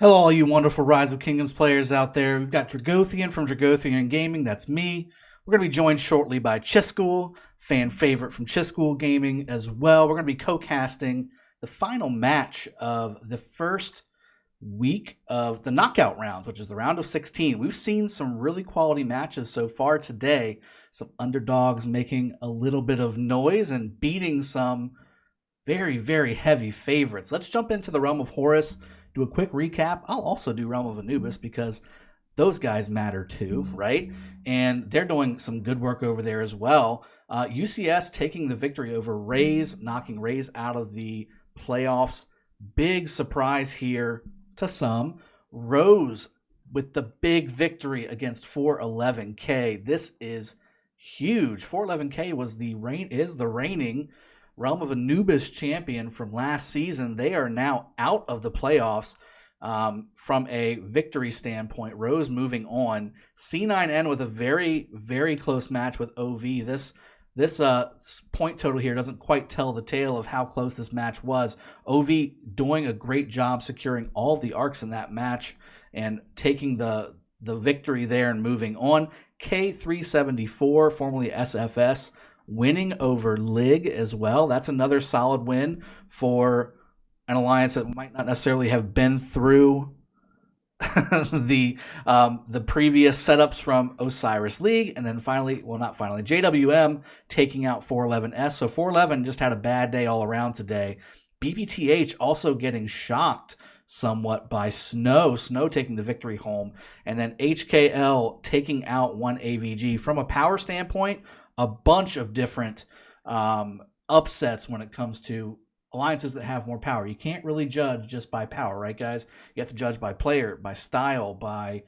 Hello, all you wonderful Rise of Kingdoms players out there. We've got Dragothian from Dragothian Gaming. That's me. We're going to be joined shortly by Chiscool, fan favorite from Chiscool Gaming as well. We're going to be co-casting the final match of the first week of the knockout rounds, which is the round of 16. We've seen some really quality matches so far today. Some underdogs making a little bit of noise and beating some very, very heavy favorites. Let's jump into the realm of Horus, do a quick recap. I'll also do realm of Anubis because those guys matter too, right? And they're doing some good work over there as well. UCS taking the victory over Rays, knocking Rays out of the playoffs. Big surprise here to some. Rose with the big victory against 411K. This is huge. 411K is the reigning Realm of Anubis champion from last season. They are now out of the playoffs from a victory standpoint. Rose moving on. C9N with a very, very close match with OV. This point total here doesn't quite tell the tale of how close this match was. OV doing a great job securing all of the arcs in that match and taking the victory there and moving on. K374, formerly SFS, winning over Lig as well. That's another solid win for an alliance that might not necessarily have been through the previous setups from Osiris League. And then finally, JWM taking out 411S. So 411 just had a bad day all around today. BBTH also getting shocked somewhat by Snow taking the victory home. And then HKL taking out one AVG. From a power standpoint, a bunch of different upsets when it comes to alliances that have more power. You can't really judge just by power, right, guys? You have to judge by player, by style, by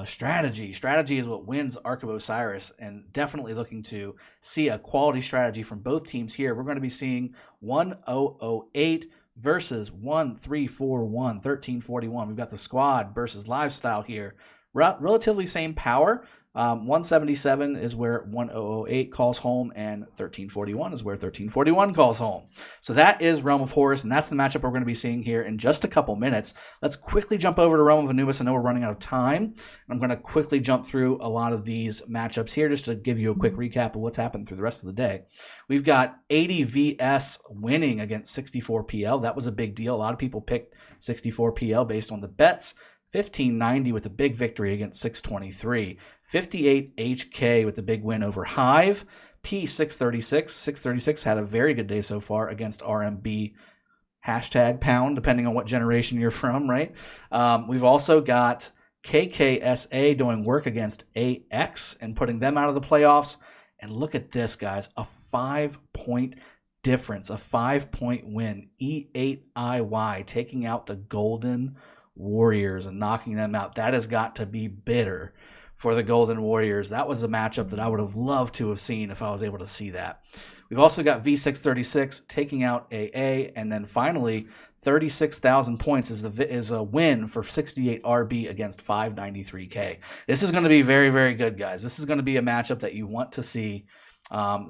strategy. Strategy is what wins Ark of Osiris, and definitely looking to see a quality strategy from both teams here. We're going to be seeing 1008 versus 1341, 1341. We've got the squad versus lifestyle here. Relatively same power. 177 is where 1008 calls home, and 1341 is where 1341 calls home. So that is Realm of Horus, and that's the matchup we're going to be seeing here in just a couple minutes. Let's quickly jump over to Realm of Anubis. I know we're running out of time. I'm going to quickly jump through a lot of these matchups here just to give you a quick recap of what's happened through the rest of the day. We've got 80 VS winning against 64 PL. That was a big deal. A lot of people picked 64 PL based on the bets. 1590 with a big victory against 623. 58 HK with the big win over Hive. P636. 636 had a very good day so far against RMB. #pound, depending on what generation you're from, right? We've also got KKSA doing work against AX and putting them out of the playoffs. And look at this, guys. A 5-point difference. A 5-point win. E8IY taking out the Golden Warriors and knocking them out. That has got to be bitter for the Golden Warriors. That was a matchup that I would have loved to have seen if I was able to see that. We've also got V636 taking out AA, and then finally 36,000 points is a win for 68 RB against 593K. This is going to be very, very good, guys. This is going to be a matchup that you want to see.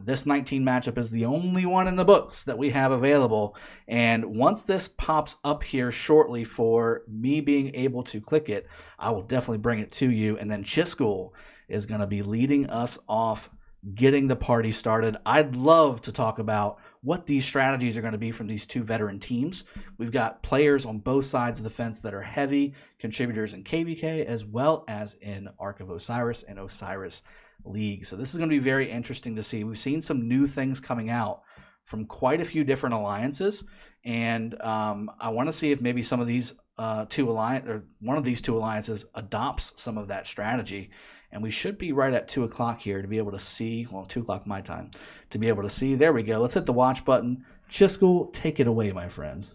This 19 matchup is the only one in the books that we have available, and once this pops up here shortly for me being able to click it, I will definitely bring it to you, and then Chiscool is going to be leading us off, getting the party started. I'd love to talk about what these strategies are going to be from these two veteran teams. We've got players on both sides of the fence that are heavy contributors in KVK as well as in Ark of Osiris and Osiris League. So this is going to be very interesting to see. We've seen some new things coming out from quite a few different alliances, and I want to see if maybe some of these one of these two alliances adopts some of that strategy. And we should be right at 2 o'clock here to be able to see, well, 2 o'clock my time, to be able to see. There we go. Let's hit the watch button. Chiscool, take it away, my friend.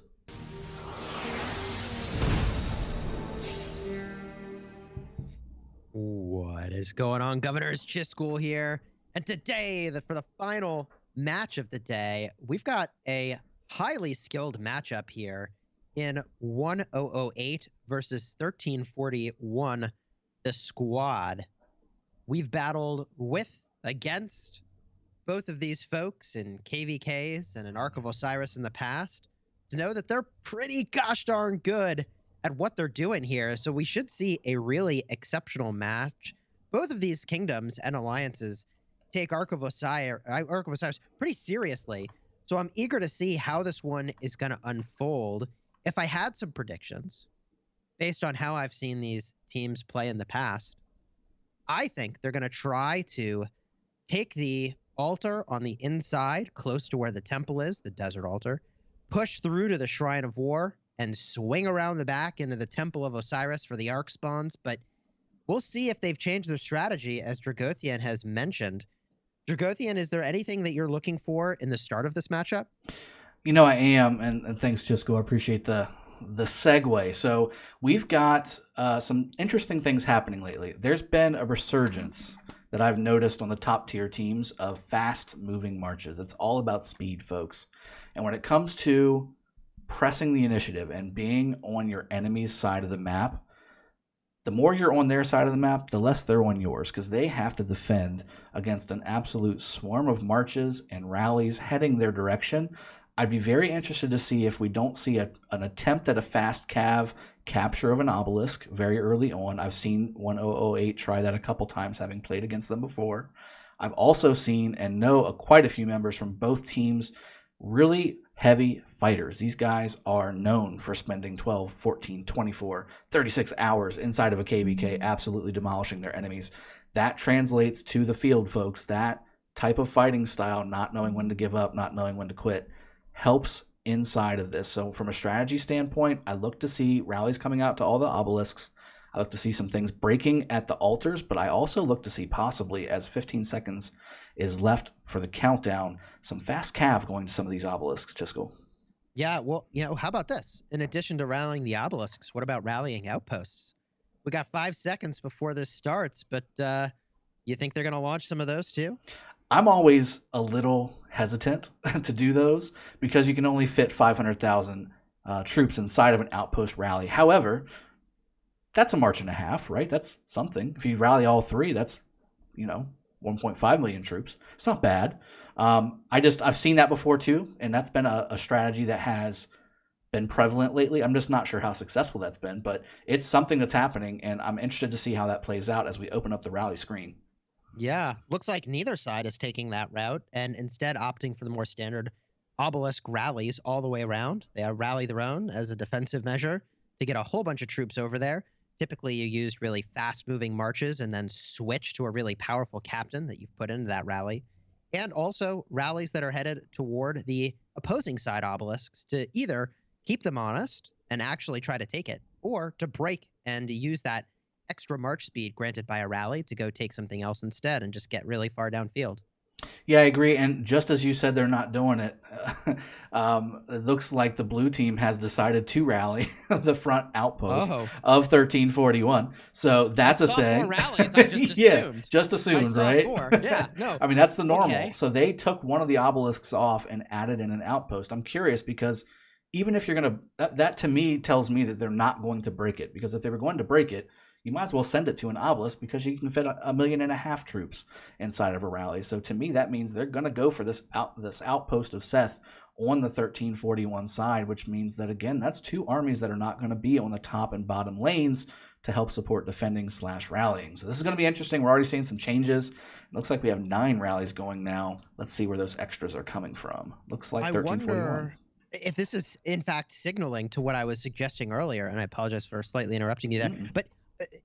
What is going on, Governors? Chiscool here. And today, for the final match of the day, we've got a highly skilled matchup here in 1008 versus 1341, the squad. We've battled against both of these folks in KVKs and in Ark of Osiris in the past to know that they're pretty gosh darn good at what they're doing here. So we should see a really exceptional match. Both of these kingdoms and alliances take Ark of Osiris pretty seriously. So I'm eager to see how this one is going to unfold. If I had some predictions based on how I've seen these teams play in the past, I think they're going to try to take the altar on the inside, close to where the temple is, the desert altar, push through to the Shrine of War, and swing around the back into the Temple of Osiris for the Ark spawns. But we'll see if they've changed their strategy, as Dragothian has mentioned. Dragothian, is there anything that you're looking for in the start of this matchup? I am, and thanks, Jisco. I appreciate the segue. So we've got some interesting things happening lately. There's been a resurgence that I've noticed on the top tier teams of fast moving marches. It's all about speed, folks. And when it comes to pressing the initiative and being on your enemy's side of the map, the more you're on their side of the map, the less they're on yours, because they have to defend against an absolute swarm of marches and rallies heading their direction. I'd be very interested to see if we don't see an attempt at a fast cav capture of an obelisk very early on. I've seen 1008 try that a couple times, having played against them before. I've also seen and know quite a few members from both teams, really heavy fighters. These guys are known for spending 12, 14, 24, 36 hours inside of a KVK, absolutely demolishing their enemies. That translates to the field, folks. That type of fighting style, not knowing when to give up, not knowing when to quit, helps inside of this. So from a strategy standpoint, I look to see rallies coming out to all the obelisks. I look to see some things breaking at the altars, but I also look to see possibly, as 15 seconds is left for the countdown, some fast cav going to some of these obelisks, Chisco. Yeah, well, how about this? In addition to rallying the obelisks, what about rallying outposts? We got 5 seconds before this starts, but you think they're going to launch some of those too? I'm always a little hesitant to do those because you can only fit 500,000 troops inside of an outpost rally. However, that's a march and a half, right? That's something. If you rally all three, that's 1.5 million troops. It's not bad. I've seen that before too, and that's been a strategy that has been prevalent lately. I'm just not sure how successful that's been, but it's something that's happening, and I'm interested to see how that plays out as we open up the rally screen. Yeah, looks like neither side is taking that route and instead opting for the more standard obelisk rallies all the way around. They rally their own as a defensive measure to get a whole bunch of troops over there. Typically, you use really fast-moving marches and then switch to a really powerful captain that you've put into that rally. And also rallies that are headed toward the opposing side obelisks to either keep them honest and actually try to take it, or to break and use that extra march speed granted by a rally to go take something else instead and just get really far downfield. Yeah, I agree. And just as you said, they're not doing it. It looks like the blue team has decided to rally the front outpost of 1341. So that's a thing. More rallies, I just assumed. Yeah, just assumed, right? More. Yeah, no. I mean, that's the normal. Okay. So they took one of the obelisks off and added in an outpost. I'm curious because even if you're going to, that to me tells me that they're not going to break it. Because if they were going to break it, you might as well send it to an obelisk because you can fit 1.5 million troops inside of a rally. So to me, that means they're going to go for this outpost of Seth on the 1341 side, which means that, again, that's two armies that are not going to be on the top and bottom lanes to help support defending / rallying. So this is going to be interesting. We're already seeing some changes. It looks like we have 9 rallies going now. Let's see where those extras are coming from. Looks like 1341. I wonder if this is, in fact, signaling to what I was suggesting earlier, and I apologize for slightly interrupting you there, but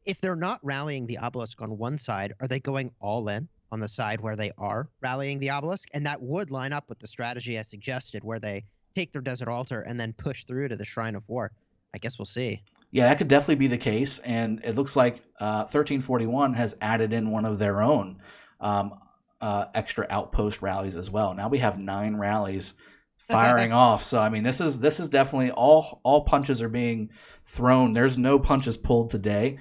if they're not rallying the obelisk on one side, are they going all in on the side where they are rallying the obelisk? And that would line up with the strategy I suggested, where they take their desert altar and then push through to the Shrine of War. I guess we'll see. Yeah, that could definitely be the case. And it looks like 1341 has added in one of their own extra outpost rallies as well. Now we have 9 rallies firing off. So I mean, this is definitely all punches are being thrown. There's no punches pulled today.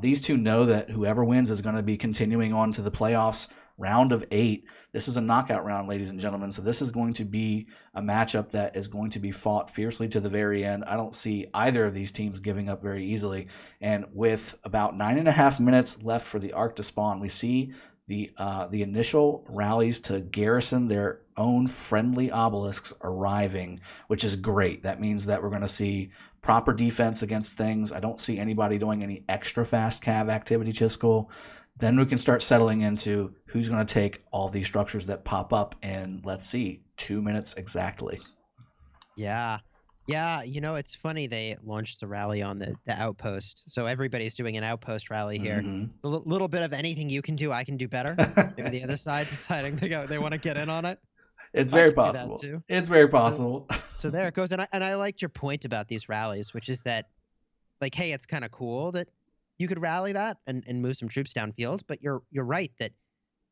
These two know that whoever wins is going to be continuing on to the playoffs, round of 8. This is a knockout round, ladies and gentlemen. So this is going to be a matchup that is going to be fought fiercely to the very end. I don't see either of these teams giving up very easily. And with about 9.5 minutes left for the Ark to spawn, we see the initial rallies to garrison their own friendly obelisks arriving, which is great. That means that we're going to see proper defense against things. I don't see anybody doing any extra fast cav activity, Chisco. Then we can start settling into who's going to take all these structures that pop up in, let's see, 2 minutes exactly. Yeah. Yeah, it's funny they launched the rally on the outpost. So everybody's doing an outpost rally here. A little bit of anything you can do, I can do better. Maybe the other side deciding they want to get in on it. It's very possible. It's very possible. So there it goes. And I liked your point about these rallies, which is that, like, hey, it's kind of cool that you could rally that and move some troops downfield. But you're right that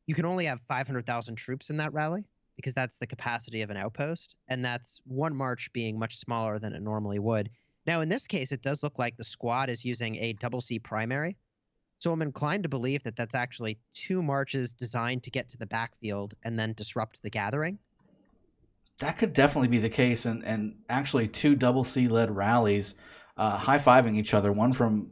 you can only have 500,000 troops in that rally, because that's the capacity of an outpost, and that's one march being much smaller than it normally would. Now, in this case, it does look like the squad is using a double C primary, so I'm inclined to believe that that's actually 2 marches designed to get to the backfield and then disrupt the gathering. That could definitely be the case, and actually 2 double C-led rallies high-fiving each other, one from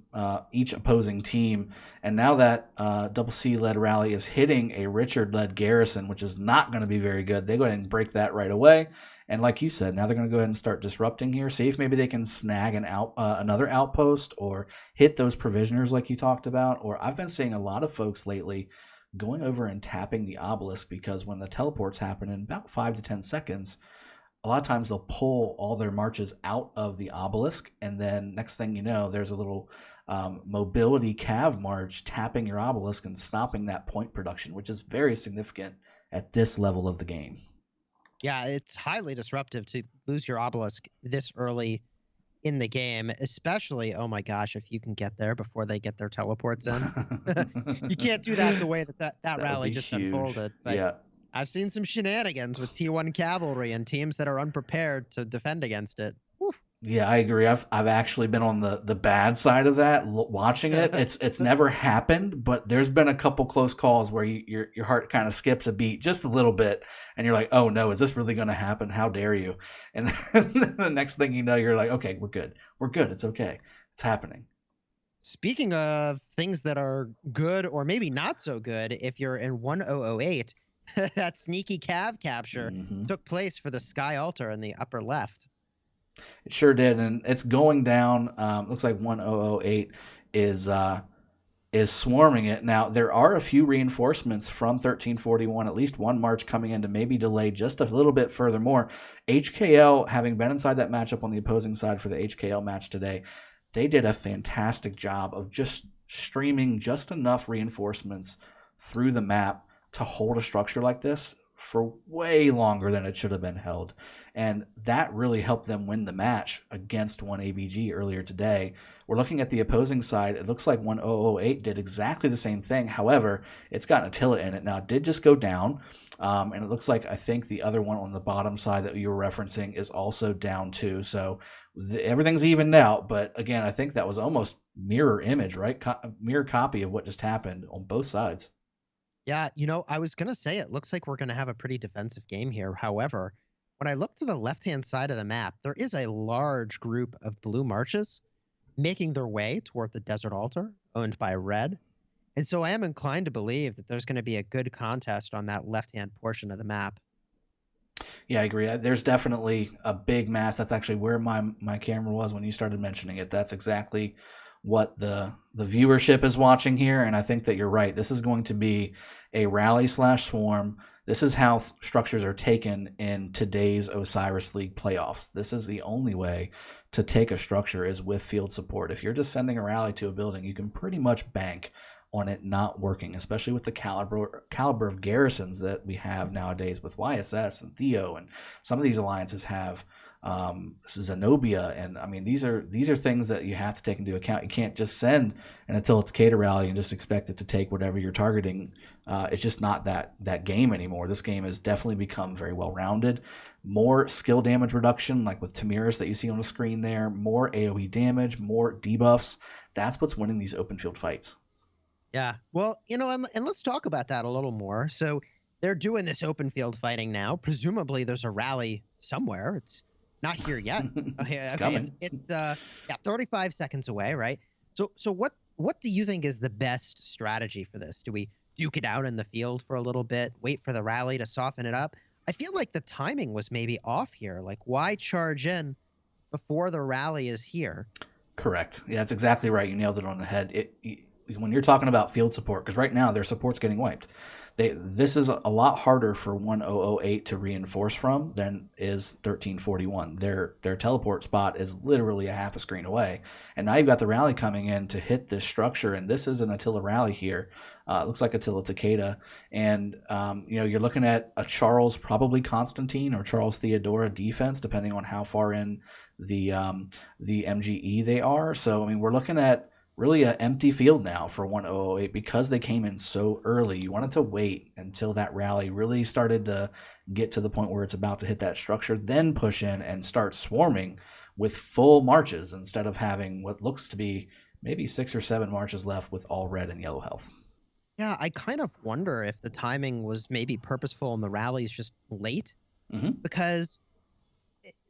each opposing team. And now that double C-led rally is hitting a Richard-led garrison, which is not going to be very good. They go ahead and break that right away. And like you said, now they're going to go ahead and start disrupting here. See if maybe they can snag another outpost or hit those provisioners like you talked about. Or I've been seeing a lot of folks lately going over and tapping the obelisk, because when the teleports happen in about 5 to 10 seconds, a lot of times they'll pull all their marches out of the obelisk, and then next thing you know, there's a little mobility cav march tapping your obelisk and stopping that point production, which is very significant at this level of the game. Yeah, it's highly disruptive to lose your obelisk this early in the game, especially, oh my gosh, if you can get there before they get their teleports in. You can't do that the way that rally just huge. Unfolded. But yeah. I've seen some shenanigans with T1 cavalry and teams that are unprepared to defend against it. Whew. Yeah, I agree. I've actually been on the bad side of that, watching it. It's never happened, but there's been a couple close calls where your heart kind of skips a beat just a little bit, and you're like, oh no, is this really going to happen? How dare you? And then the next thing you know, you're like, okay, we're good. We're good. It's okay. It's happening. Speaking of things that are good or maybe not so good, if you're in 1008, that sneaky cav capture took place for the Sky Altar in the upper left. It sure did, and it's going down. Looks like 1008 is swarming it. Now, there are a few reinforcements from 1341, at least one march coming in to maybe delay just a little bit furthermore. HKL, having been inside that matchup on the opposing side for the HKL match today, they did a fantastic job of just streaming just enough reinforcements through the map to hold a structure like this for way longer than it should have been held. And that really helped them win the match against 1ABG earlier today. We're looking at the opposing side. It looks like 1008 did exactly the same thing. However, it's got an Attila in it. Now, it did just go down. And it looks like, I think the other one on the bottom side that you were referencing is also down too. So everything's evened out. But again, I think that was almost mirror image, right? Mirror copy of what just happened on both sides. Yeah, I was going to say it looks like we're going to have a pretty defensive game here. However, when I look to the left-hand side of the map, there is a large group of blue marches making their way toward the Desert Altar, owned by Red. And so I am inclined to believe that there's going to be a good contest on that left-hand portion of the map. Yeah, I agree. There's definitely a big mass. That's actually where my camera was when you started mentioning it. That's exactly what the viewership is watching here, and I think that you're right. This is going to be a rally/swarm. This is how structures are taken in today's Osiris League playoffs. This is the only way to take a structure is with field support. If you're just sending a rally to a building, you can pretty much bank on it not working, especially with the caliber of garrisons that we have nowadays with YSS and Theo, and some of these alliances have Zenobia, and I mean these are things that you have to take into account. You can't just send an Attila Takeda rally and just expect it to take whatever you're targeting. It's just not that game anymore. This game has definitely become very well rounded. More skill damage reduction, like with Tamiris that you see on the screen there. More AOE damage, more debuffs. That's what's winning these open field fights. Yeah, well, and let's talk about that a little more. So they're doing this open field fighting now. Presumably, there's a rally somewhere. It's not here yet. It's 35 seconds away, right? So what do you think is the best strategy for this? Do we duke it out in the field for a little bit, wait for the rally to soften it up? I feel like the timing was maybe off here. Like, why charge in before the rally is here. Correct. Yeah, that's exactly right. You nailed it on the head. When you're talking about field support, because right now their support's getting wiped. This is a lot harder for 1008 to reinforce from than is 1341. Their teleport spot is literally a half a screen away, and now you've got the rally coming in to hit this structure. And this is an Attila rally here. It looks like Attila Takeda, and you're looking at a Charles, probably Constantine or Charles Theodora defense, depending on how far in the MGE they are. So I mean, we're looking at really an empty field now for 1008 because they came in so early. You wanted to wait until that rally really started to get to the point where it's about to hit that structure, then push in and start swarming with full marches instead of having what looks to be maybe 6 or 7 marches left with all red and yellow health. Yeah, I kind of wonder if the timing was maybe purposeful and the rally's just late, because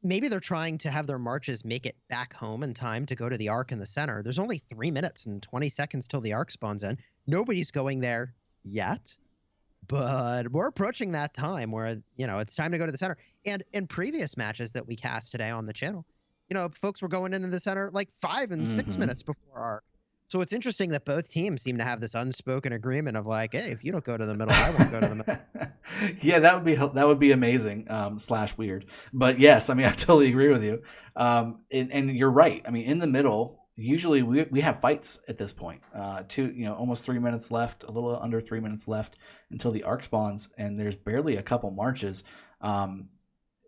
maybe they're trying to have their marches make it back home in time to go to the Ark in the center. There's only 3 minutes and 20 seconds till the Ark spawns in. Nobody's going there yet, but we're approaching that time where, it's time to go to the center. And in previous matches that we cast today on the channel, folks were going into the center like 5 and 6 minutes before Ark. So it's interesting that both teams seem to have this unspoken agreement of like, hey, if you don't go to the middle, I won't go to the middle. Yeah, that would be amazing / weird. But yes, I mean, I totally agree with you. And you're right. I mean, in the middle, usually we have fights at this point. Almost 3 minutes left, a little under 3 minutes left until the Ark spawns, and there's barely a couple marches.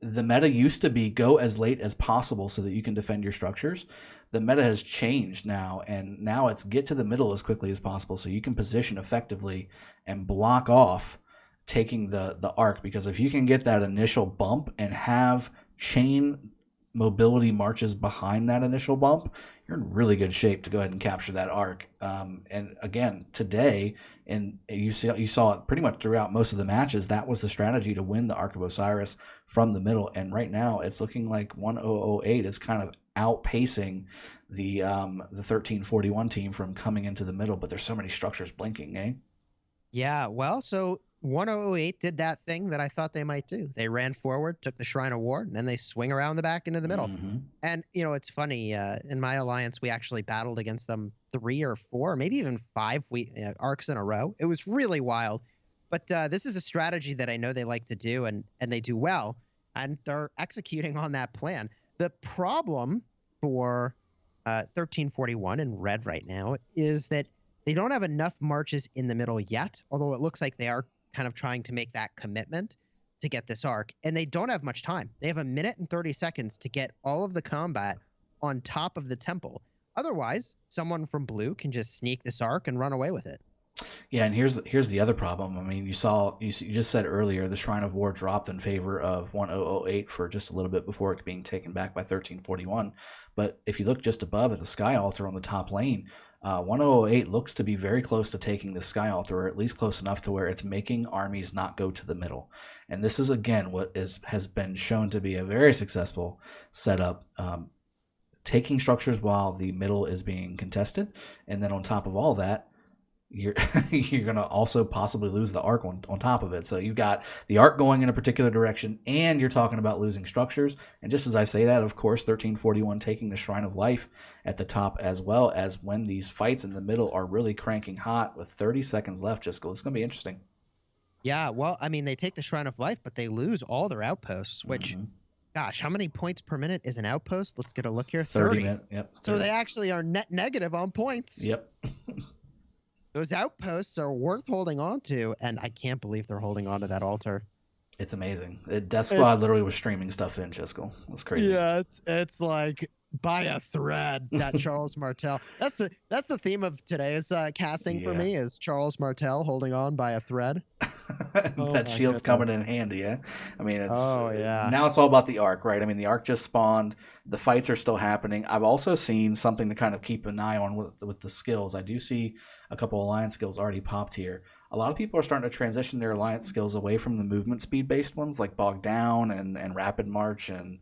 The meta used to be go as late as possible so that you can defend your structures. The meta has changed now, and now it's get to the middle as quickly as possible so you can position effectively and block off taking the Ark, because if you can get that initial bump and have chain mobility marches behind that initial bump, you're in really good shape to go ahead and capture that Ark. And again, today, and you saw it pretty much throughout most of the matches, that was the strategy to win the Ark of Osiris from the middle. And right now, it's looking like 1008 is kind of outpacing the 1341 team from coming into the middle. But there's so many structures blinking, eh? Yeah, well, so 1008 did that thing that I thought they might do. They ran forward, took the Shrine of War, and then they swing around the back into the middle. And, it's funny. In my alliance, we actually battled against them 3 or 4, maybe even 5 arcs in a row. It was really wild. But this is a strategy that I know they like to do, and they do well. And they're executing on that plan. The problem for 1341 in red right now is that they don't have enough marches in the middle yet, although it looks like they are kind of trying to make that commitment to get this Ark, and they don't have much time. They have 1 minute and 30 seconds to get all of the combat on top of the temple. Otherwise, someone from blue can just sneak this Ark and run away with it. Yeah, and here's the other problem. I mean, you just said earlier the Shrine of War dropped in favor of 1008 for just a little bit before it being taken back by 1341. But if you look just above at the Sky Altar on the top lane, 1008 looks to be very close to taking the Sky Altar, or at least close enough to where it's making armies not go to the middle. And this is, again, what has been shown to be a very successful setup, taking structures while the middle is being contested. And then on top of all that, you're going to also possibly lose the Ark on top of it. So you've got the Ark going in a particular direction, and you're talking about losing structures. And just as I say that, of course, 1341 taking the Shrine of Life at the top, as well as when these fights in the middle are really cranking hot with 30 seconds left. It's going to be interesting. Yeah, well, I mean, they take the Shrine of Life, but they lose all their outposts, which, gosh, how many points per minute is an outpost? Let's get a look here. 30. Yep. 30. So they actually are net negative on points. Yep. Those outposts are worth holding on to, and I can't believe they're holding on to that altar. It's amazing. Death Squad literally was streaming stuff in, Chisco. It was crazy. Yeah, it's like by a thread, that Charles Martel. That's the theme of today's casting for me, is Charles Martel holding on by a thread. That shield's coming in handy, yeah? I mean, it's yeah. Now it's all about the Ark, right? I mean, the Ark just spawned. The fights are still happening. I've also seen something to kind of keep an eye on with the skills. I do see a couple Alliance skills already popped here. A lot of people are starting to transition their Alliance skills away from the movement speed-based ones like Bog Down and Rapid March and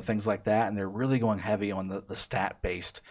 things like that, and they're really going heavy on the stat-based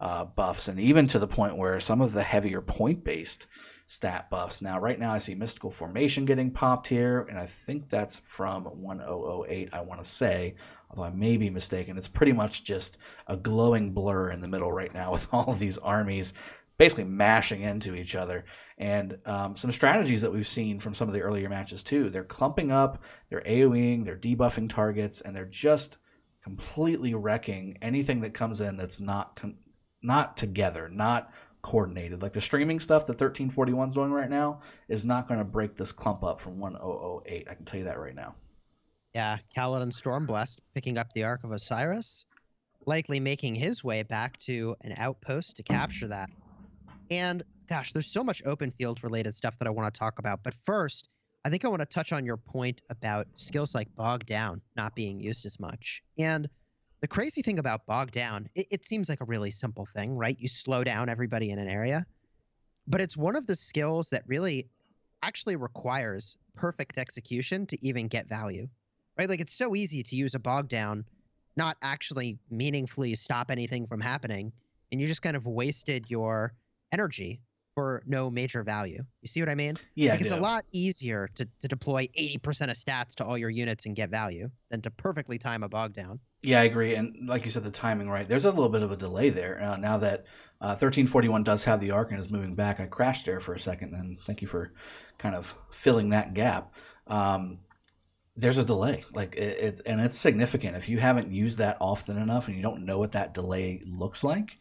buffs, and even to the point where some of the heavier point-based stat buffs. Now, right now, I see Mystical Formation getting popped here, and I think that's from 1008, I want to say. although I may be mistaken. It's pretty much just a glowing blur in the middle right now with all of these armies basically mashing into each other. And some strategies that we've seen from some of the earlier matches too. They're clumping up, they're AoEing, they're debuffing targets, and they're just completely wrecking anything that comes in that's not together, not coordinated. Like the streaming stuff that 1341 is doing right now is not going to break this clump up from 1008. I can tell you that right now. Yeah, Kaladin Stormblessed picking up the Ark of Osiris, likely making his way back to an outpost to capture that. And gosh, there's so much open field related stuff that I want to talk about. But first, I think I want to touch on your point about skills like Bog Down not being used as much. And the crazy thing about Bog Down, it seems like a really simple thing, right? You slow down everybody in an area. But it's one of the skills that really actually requires perfect execution to even get value, right? Like it's so easy to use a Bog Down, not actually meaningfully stop anything from happening. And you just kind of wasted your energy for no major value. You see what I mean? Yeah, like it's a lot easier to deploy 80% of stats to all your units and get value than to perfectly time a Bog Down. Yeah, I agree. And like you said, the timing, right? There's a little bit of a delay there. Now that 1341 does have the arc and is moving back, I crashed there for a second, and thank you for kind of filling that gap. There's a delay, and it's significant. If you haven't used that often enough and you don't know what that delay looks like,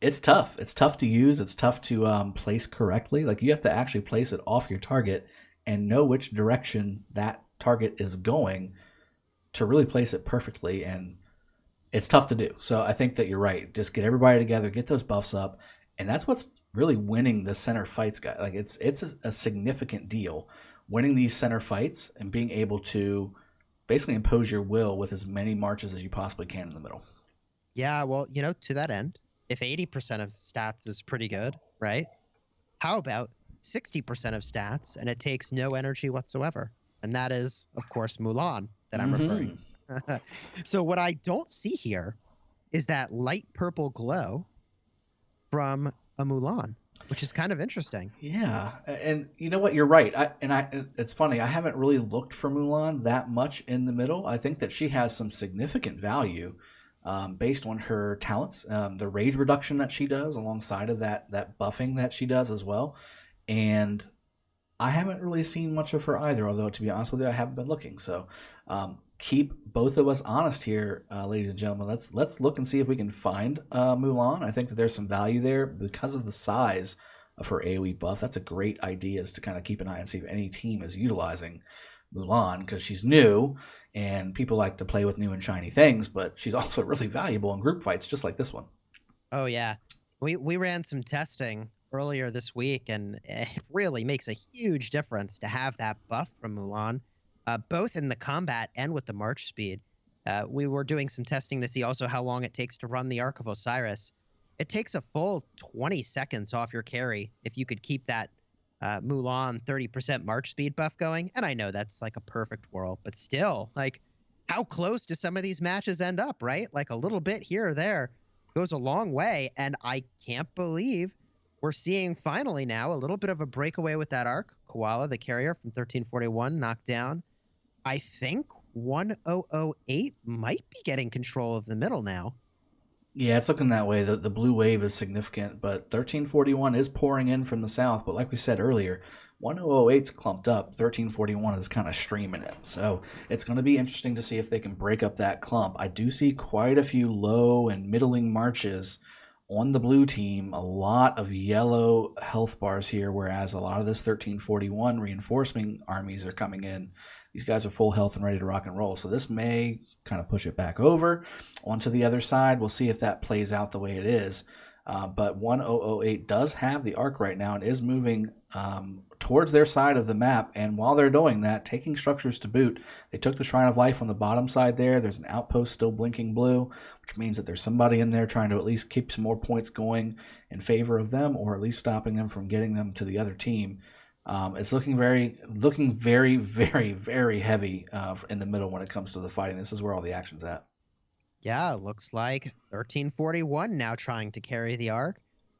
it's tough. It's tough to use. It's tough to place correctly. Like you have to actually place it off your target and know which direction that target is going to really place it perfectly. And it's tough to do. So I think that you're right. Just get everybody together, get those buffs up, and that's what's really winning the center fights, guy. Like it's a significant deal, winning these center fights and being able to basically impose your will with as many marches as you possibly can in the middle. Yeah, well, to that end, if 80% of stats is pretty good, right? How about 60% of stats and it takes no energy whatsoever? And that is, of course, Mulan that I'm referring to. So what I don't see here is that light purple glow from a Mulan, which is kind of interesting. Yeah, and you know what? You're right. It's funny. I haven't really looked for Mulan that much in the middle. I think that she has some significant value based on her talents, the rage reduction that she does, alongside of that buffing that she does as well. And I haven't really seen much of her either. Although to be honest with you, I haven't been looking. So keep both of us honest here, ladies and gentlemen. Let's look and see if we can find Mulan. I think that there's some value there because of the size of her AoE buff. That's a great idea, is to kind of keep an eye and see if any team is utilizing Mulan, because she's new and people like to play with new and shiny things, but she's also really valuable in group fights just like this one. Oh yeah, we ran some testing earlier this week, and it really makes a huge difference to have that buff from Mulan, both in the combat and with the march speed. We were doing some testing to see also how long it takes to run the Ark of Osiris. It takes a full 20 seconds off your carry if you could keep that Mulan 30% march speed buff going. And I know that's like a perfect world, but still, like, how close do some of these matches end up, right? Like a little bit here or there goes a long way. And I can't believe we're seeing finally now a little bit of a breakaway with that arc. Koala, the carrier from 1341, knocked down. I think 1008 might be getting control of the middle now. Yeah, it's looking that way. The blue wave is significant, but 1341 is pouring in from the south. But like we said earlier, 1008's clumped up. 1341 is kind of streaming it. So it's going to be interesting to see if they can break up that clump. I do see quite a few low and middling marches on the blue team. A lot of yellow health bars here, whereas a lot of this 1341 reinforcement armies are coming in. These guys are full health and ready to rock and roll. So this may kind of push it back over onto the other side. We'll see if that plays out the way it is. But 1008 does have the arc right now and is moving towards their side of the map. And while they're doing that, taking structures to boot, they took the Shrine of Life on the bottom side there. There's an outpost still blinking blue, which means that there's somebody in there trying to at least keep some more points going in favor of them, or at least stopping them from getting them to the other team. It's looking very, very, very heavy in the middle when it comes to the fighting. This is where all the action's at. Yeah, looks like 1341 now trying to carry the arc.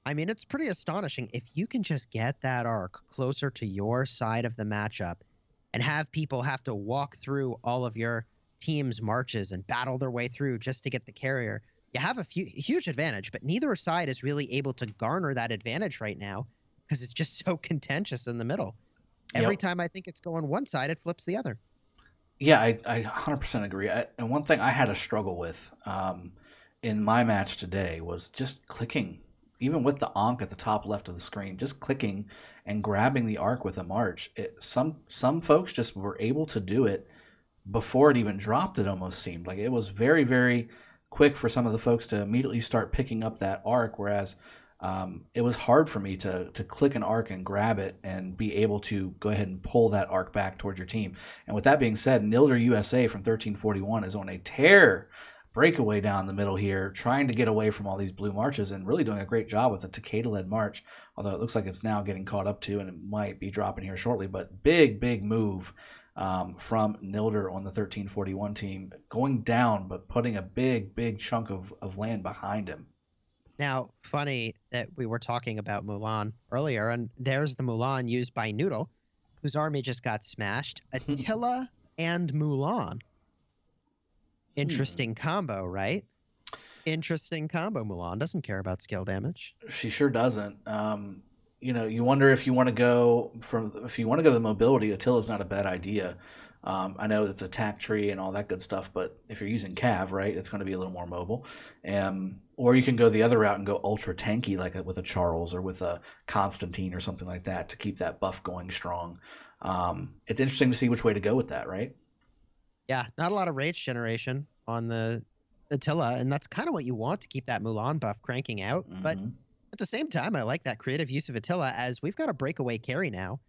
I mean, it's pretty astonishing. If you can just get that arc closer to your side of the matchup and have people have to walk through all of your team's marches and battle their way through just to get the carrier, you have a huge advantage, but neither side is really able to garner that advantage right now because it's just so contentious in the middle. Every time I think it's going one side, it flips the other. Yeah, I 100% agree. And one thing I had a struggle with in my match today was just clicking, even with the Ankh at the top left of the screen, just clicking and grabbing the arc with a march. Some folks just were able to do it before it even dropped. It almost seemed like it was very, very quick for some of the folks to immediately start picking up that arc, whereas it was hard for me to click an arc and grab it and be able to go ahead and pull that arc back towards your team. And with that being said, Nilder USA from 1341 is on a tear breakaway down the middle here, trying to get away from all these blue marches and really doing a great job with a Takeda-led march, although it looks like it's now getting caught up to and it might be dropping here shortly. But big move from Nilder on the 1341 team, going down but putting a big chunk of land behind him. Now, funny that we were talking about Mulan earlier, and there's the Mulan used by Noodle, whose army just got smashed. Attila and Mulan. Interesting combo, right? Interesting combo. Mulan doesn't care about skill damage. She sure doesn't. You wonder if you want to go the mobility. Attila's not a bad idea. I know it's attack tree and all that good stuff, but if you're using Cav, right, it's going to be a little more mobile. Or you can go the other route and go ultra tanky, like with a Charles or with a Constantine or something like that to keep that buff going strong. It's interesting to see which way to go with that, right? Yeah, not a lot of rage generation on the Attila, and that's kind of what you want to keep that Mulan buff cranking out. Mm-hmm. But at the same time, I like that creative use of Attila, as we've got a breakaway carry now.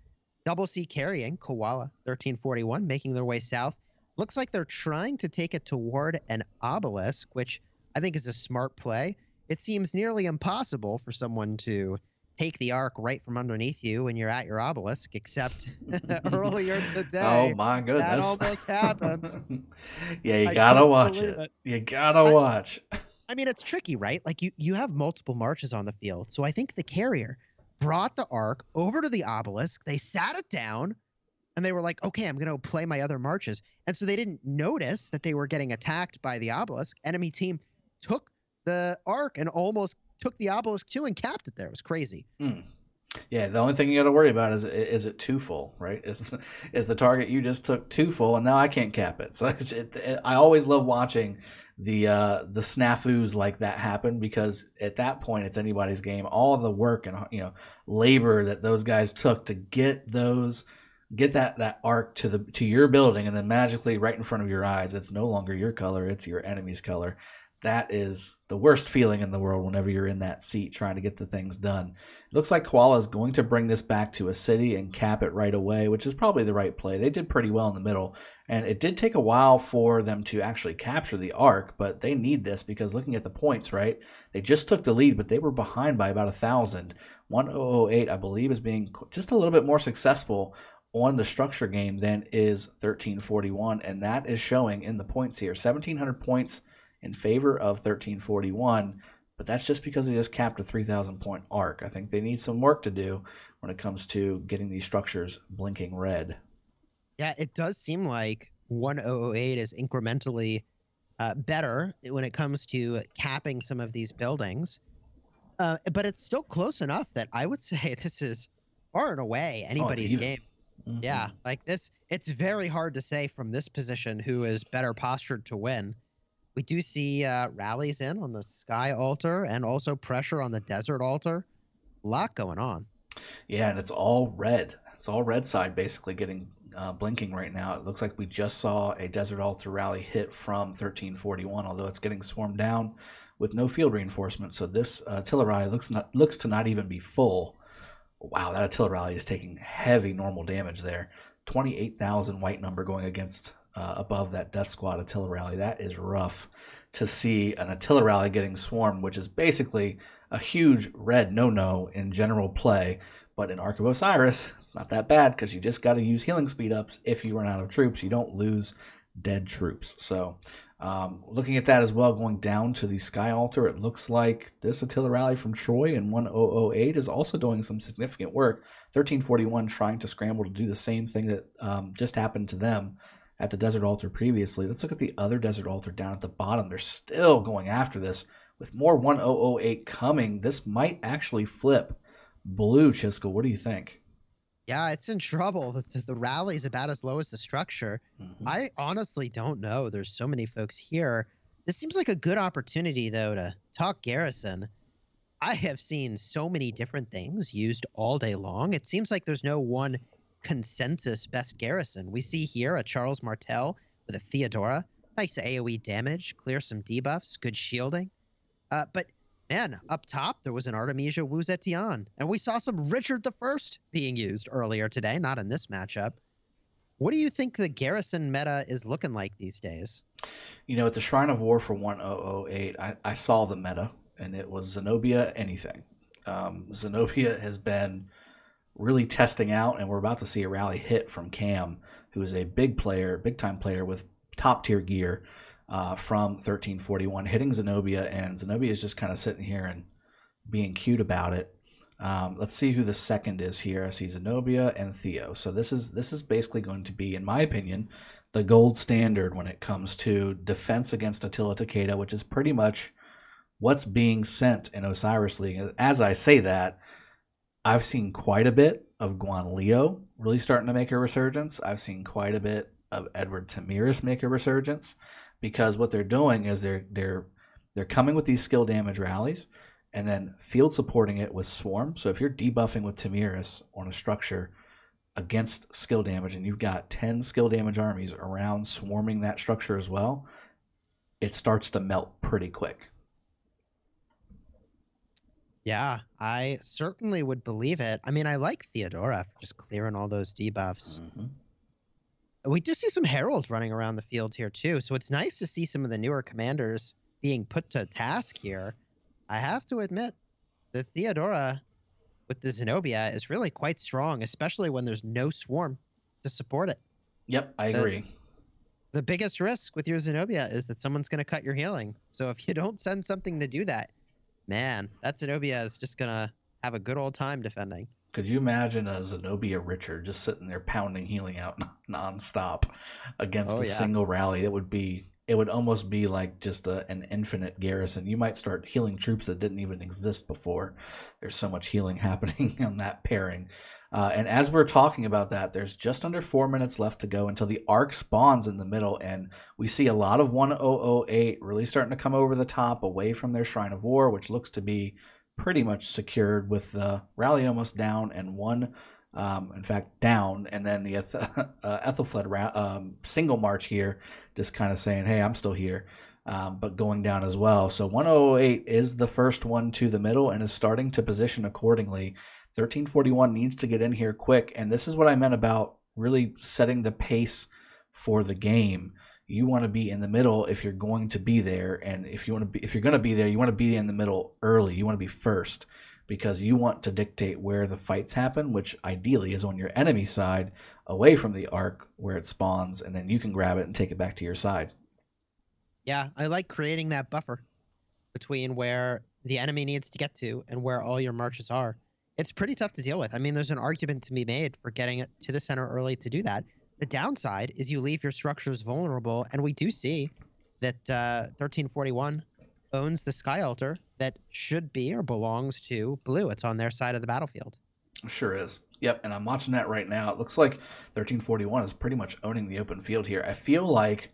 Double C carrying Koala 1341, making their way south. Looks like they're trying to take it toward an obelisk, which I think is a smart play. It seems nearly impossible for someone to take the arc right from underneath you when you're at your obelisk, except earlier today. Oh my goodness. That almost happened. Yeah, you gotta watch it. You gotta watch. I mean, it's tricky, right? Like you have multiple marches on the field. So I think the carrier brought the arc over to the obelisk. They sat it down and they were like, okay, I'm going to play my other marches. And so they didn't notice that they were getting attacked by the obelisk. Enemy team took the arc and almost took the obelisk too and capped it there. It was crazy. Yeah, the only thing you got to worry about is it too full, right? Is the target you just took too full, and now I can't cap it. So I always love watching the snafus like that happen, because at that point it's anybody's game. All the work and labor that those guys took to get that arc to your building, and then magically right in front of your eyes, it's no longer your color, it's your enemy's color. That is the worst feeling in the world whenever you're in that seat trying to get the things done. It looks like Koala is going to bring this back to a city and cap it right away, which is probably the right play. They did pretty well in the middle, and it did take a while for them to actually capture the arc, but they need this because looking at the points, right, they just took the lead, but they were behind by about 1,000. 1008, I believe, is being just a little bit more successful on the structure game than is 1341, and that is showing in the points here. 1,700 points in favor of 1341, but that's just because they just capped a 3,000 point arc. I think they need some work to do when it comes to getting these structures blinking red. Yeah, it does seem like 1008 is incrementally better when it comes to capping some of these buildings, but it's still close enough that I would say this is far and away anybody's game. Mm-hmm. Yeah, like this, it's very hard to say from this position who is better postured to win. We do see rallies in on the Sky Altar and also pressure on the Desert Altar. A lot going on. Yeah, and it's all red. It's all red side basically getting blinking right now. It looks like we just saw a Desert Altar rally hit from 1341, although it's getting swarmed down with no field reinforcement. So this Attila rally looks to not even be full. Wow, that Attila rally is taking heavy normal damage there. 28,000 white number going against above that Death Squad Attila rally. That is rough to see an Attila rally getting swarmed, which is basically a huge red no-no in general play. But in Ark of Osiris, it's not that bad because you just got to use healing speed ups. If you run out of troops, you don't lose dead troops. So looking at that as well, going down to the Sky Altar, it looks like this Attila rally from Troy in 1008 is also doing some significant work. 1341 trying to scramble to do the same thing that just happened to them. at the Desert Altar previously. Let's look at the other Desert Altar down at the bottom. They're still going after this with more 1008 coming. This might actually flip blue, Chisco. What do you think? Yeah, it's in trouble. The rally's about as low as the structure. I honestly don't know. There's so many folks here. This seems like a good opportunity, though, to talk Garrison. I have seen so many different things used all day long. It seems like there's no one consensus best Garrison. We see here a Charles Martel with a Theodora. Nice AoE damage, clear some debuffs, good shielding. But man, up top, there was an Artemisia Wuzetian. And we saw some Richard the First being used earlier today, not in this matchup. What do you think the Garrison meta is looking like these days? You know, at the Shrine of War for 1008, I saw the meta, and it was Zenobia anything. Zenobia has been really testing out, and we're about to see a rally hit from Cam, who is a big player, big-time player with top-tier gear from 1341, hitting Zenobia, and Zenobia is just kind of sitting here and being cute about it. Let's see who the second is here. I see Zenobia and Theo. So this is basically going to be, in my opinion, the gold standard when it comes to defense against Attila Takeda, which is pretty much what's being sent in Osiris League. As I say that, I've seen quite a bit of Guan Leo really starting to make a resurgence. I've seen quite a bit of Edward Tamiris make a resurgence, because what they're doing is they're coming with these skill damage rallies and then field supporting it with Swarm. So if you're debuffing with Tamiris on a structure against skill damage and you've got 10 skill damage armies around swarming that structure as well, it starts to melt pretty quick. Yeah, I certainly would believe it. I mean, I like Theodora for just clearing all those debuffs. We do see some heralds running around the field here too, so it's nice to see some of the newer commanders being put to task here. I have to admit, the Theodora with the Zenobia is really quite strong, especially when there's no swarm to support it. Yep, I agree. The biggest risk with your Zenobia is that someone's going to cut your healing. So if you don't send something to do that, man, that Zenobia is just going to have a good old time defending. Could you imagine a Zenobia Richard just sitting there pounding healing out nonstop against a single rally? It would almost be like just an infinite Garrison. You might start healing troops that didn't even exist before. There's so much healing happening on that pairing. And as we're talking about that, there's just under 4 minutes left to go until the arc spawns in the middle, and we see a lot of 1008 really starting to come over the top away from their Shrine of War, which looks to be pretty much secured with the rally almost down and one, in fact, down, and then the Ethelfled single march here just kind of saying, hey, I'm still here, but going down as well. So 1008 is the first one to the middle and is starting to position accordingly. 1341 needs to get in here quick, and this is what I meant about really setting the pace for the game. You want to be in the middle if you're going to be there, and if you're going to be there, you want to be in the middle early. You want to be first because you want to dictate where the fights happen, which ideally is on your enemy side, away from the arc where it spawns, and then you can grab it and take it back to your side. Yeah, I like creating that buffer between where the enemy needs to get to and where all your marches are. It's pretty tough to deal with. I mean, there's an argument to be made for getting it to the center early to do that. The downside is you leave your structures vulnerable, and we do see that 1341 owns the Sky Altar that should be or belongs to blue. It's on their side of the battlefield. Sure is. Yep, and I'm watching that right now. It looks like 1341 is pretty much owning the open field here. I feel like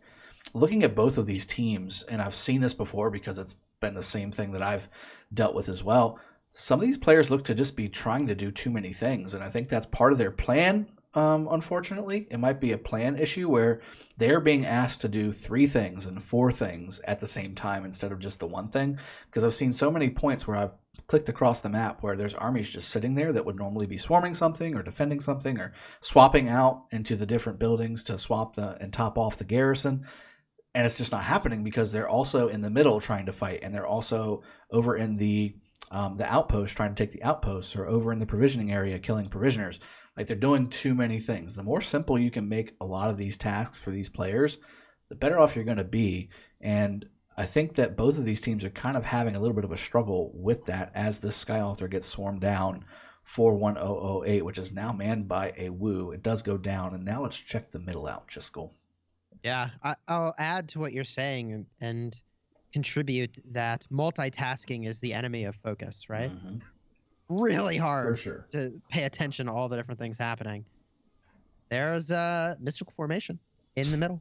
looking at both of these teams, and I've seen this before because it's been the same thing that I've dealt with as well, some of these players look to just be trying to do too many things, and I think that's part of their plan. Unfortunately, it might be a plan issue where they're being asked to do 3 things and 4 things at the same time instead of just the one thing. Because I've seen so many points where I've clicked across the map where there's armies just sitting there that would normally be swarming something or defending something or swapping out into the different buildings to swap and top off the garrison. And it's just not happening because they're also in the middle trying to fight, and they're also over in the outpost trying to take the outposts, or over in the provisioning area killing provisioners. Like, they're doing too many things. The more simple you can make a lot of these tasks for these players, the better off you're going to be. And I think that both of these teams are kind of having a little bit of a struggle with that as this Sky Altar gets swarmed down for 1008, which is now manned by a Wu. It does go down, and now let's check the middle out, Chiskel. Yeah, I'll add to what you're saying and contribute that multitasking is the enemy of focus, right? Mm-hmm. Really For hard sure. to pay attention to all the different things happening. There's a mystical formation in the middle.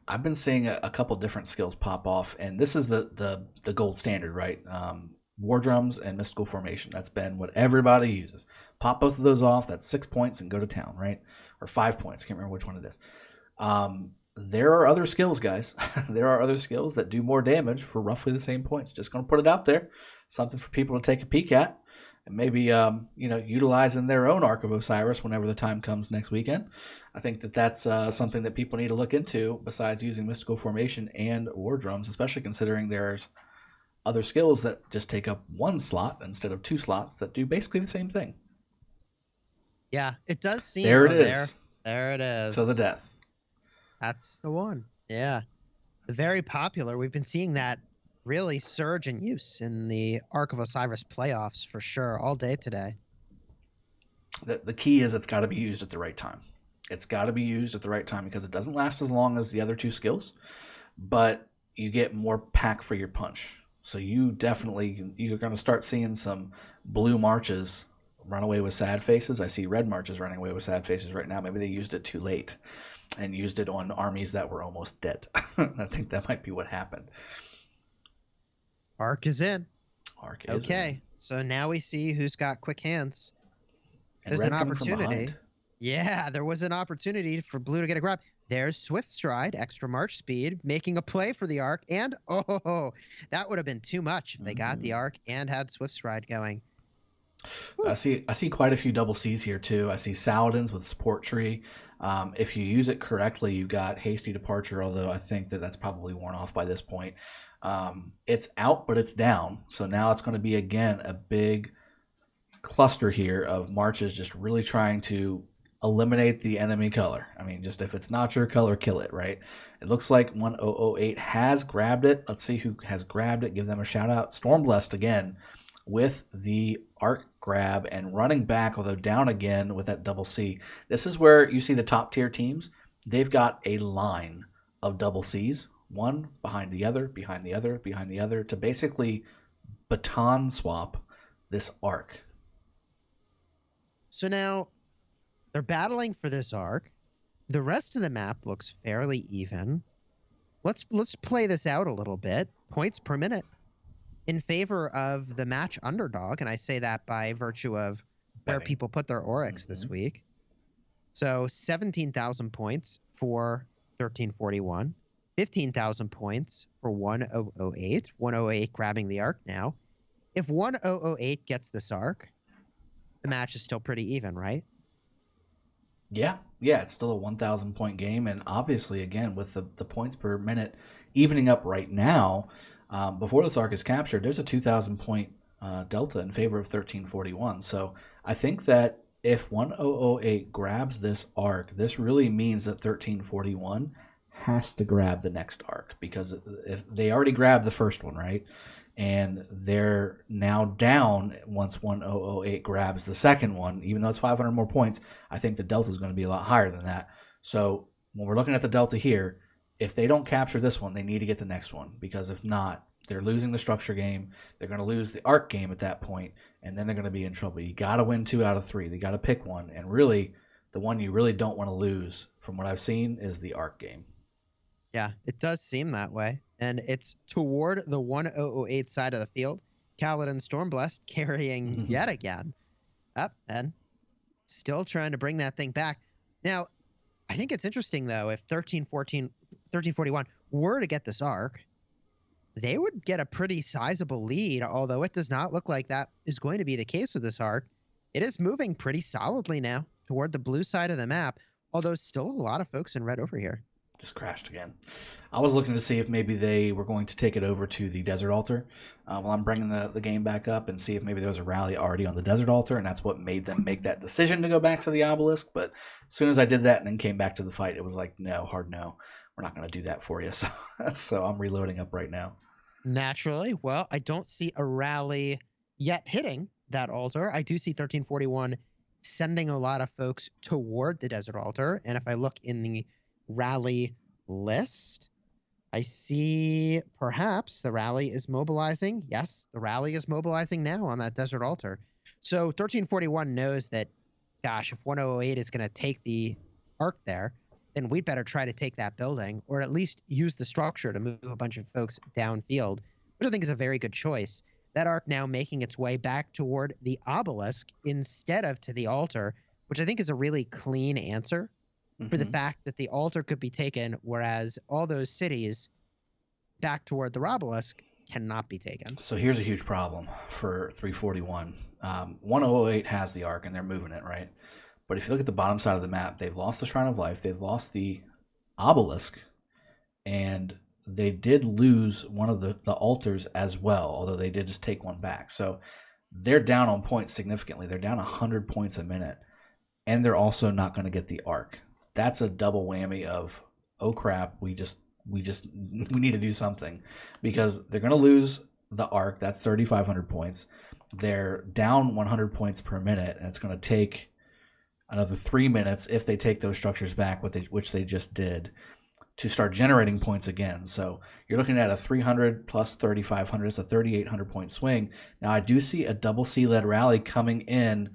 I've been seeing a couple different skills pop off, and this is the gold standard, right? War drums and mystical formation. That's been what everybody uses. Pop both of those off. That's 6 points and go to town, right? Or 5 points. Can't remember which one it is. There are other skills, guys. There are other skills that do more damage for roughly the same points. Just going to put it out there. Something for people to take a peek at. And maybe utilizing their own Ark of Osiris whenever the time comes next weekend. I think that's something that people need to look into besides using mystical formation and war drums, especially considering there's other skills that just take up one slot instead of 2 slots that do basically the same thing. Yeah, it does seem. There it is. There it is. To the death. That's the one. Yeah, very popular. We've been seeing that really surge in use in the Ark of Osiris playoffs for sure all day today. The key is it's got to be used at the right time. It's got to be used at the right time because it doesn't last as long as the other 2 skills, but you get more pack for your punch. So you're going to start seeing some blue marches run away with sad faces. I see red marches running away with sad faces right now. Maybe they used it too late and used it on armies that were almost dead. I think that might be what happened. Ark is in. Ark is okay. So now we see who's got quick hands. And There's red an coming from opportunity. behind. Yeah, there was an opportunity for blue to get a grab. There's Swift Stride, extra march speed, making a play for the Ark. And, that would have been too much if they got the Ark and had Swift Stride going. I see quite a few double C's here, too. I see Saladins with Support Tree. If you use it correctly, you've got Hasty Departure, although I think that's probably worn off by this point. It's out, but it's down. So now it's going to be, again, a big cluster here of marches just really trying to eliminate the enemy color. I mean, just if it's not your color, kill it, right? It looks like 1008 has grabbed it. Let's see who has grabbed it. Give them a shout out. Stormblessed again with the Ark grab and running back, although down again with that double C. This is where you see the top tier teams. They've got a line of double Cs, one behind the other, behind the other, behind the other, to basically baton swap this Ark. So now they're battling for this Ark. The rest of the map looks fairly even. Let's play this out a little bit. Points per minute in favor of the match underdog, and I say that by virtue of where people put their Oryx this week. So 17,000 points for 1341, 15,000 points for 1008. 108 grabbing the Ark now. If 1008 gets this Ark, the match is still pretty even, right? Yeah, it's still a 1,000 point game, and obviously, again, with the points per minute evening up right now, before this Ark is captured, there's a 2,000 point delta in favor of 1341. So I think that if 1008 grabs this Ark, this really means that 1341 has to grab the next Ark, because if they already grabbed the first one, right? And they're now down once 1008 grabs the second one, even though it's 500 more points. I think the delta is going to be a lot higher than that. So when we're looking at the delta here, if they don't capture this one, they need to get the next one, because if not, they're losing the structure game. They're going to lose the Ark game at that point, and then they're going to be in trouble. You got to win 2 out of 3. They got to pick one, and really, the one you really don't want to lose, from what I've seen, is the Ark game. Yeah, it does seem that way. And it's toward the 1008 side of the field. Kaladin Stormblessed carrying yet again. Up and still trying to bring that thing back. Now, I think it's interesting, though, if 1341 were to get this Ark, they would get a pretty sizable lead, although it does not look like that is going to be the case with this Ark. It is moving pretty solidly now toward the blue side of the map, although still a lot of folks in red over here. Just crashed again. I was looking to see if maybe they were going to take it over to the Desert Altar while I'm bringing the game back up, and see if maybe there was a rally already on the Desert Altar, and that's what made them make that decision to go back to the Obelisk. But as soon as I did that and then came back to the fight, it was like, no, hard no. We're not going to do that for you. So I'm reloading up right now. Naturally. Well, I don't see a rally yet hitting that altar. I do see 1341 sending a lot of folks toward the Desert Altar, and if I look in the rally list. I see perhaps the rally is mobilizing. Yes, the rally is mobilizing now on that desert altar. So 1341 knows that, gosh, if 1008 is going to take the arc there, then we'd better try to take that building, or at least use the structure to move a bunch of folks downfield, which I think is a very good choice. That arc now making its way back toward the obelisk instead of to the altar, which I think is a really clean answer for the fact that the altar could be taken, whereas all those cities back toward the obelisk cannot be taken. So here's a huge problem for 341. 1008 has the arc and they're moving it, right? But if you look at the bottom side of the map, they've lost the Shrine of Life, they've lost the obelisk, and they did lose one of the altars as well, although they did just take one back. So they're down on points significantly. They're down 100 points a minute, and they're also not going to get the arc. That's a double whammy of, oh crap, we need to do something, because they're going to lose the arc. That's 3,500 points. They're down 100 points per minute, and it's going to take another 3 minutes if they take those structures back, which they just did, to start generating points again. So you're looking at a 300 plus 3,500. It's a 3,800 point swing. Now I do see a double C-led rally coming in.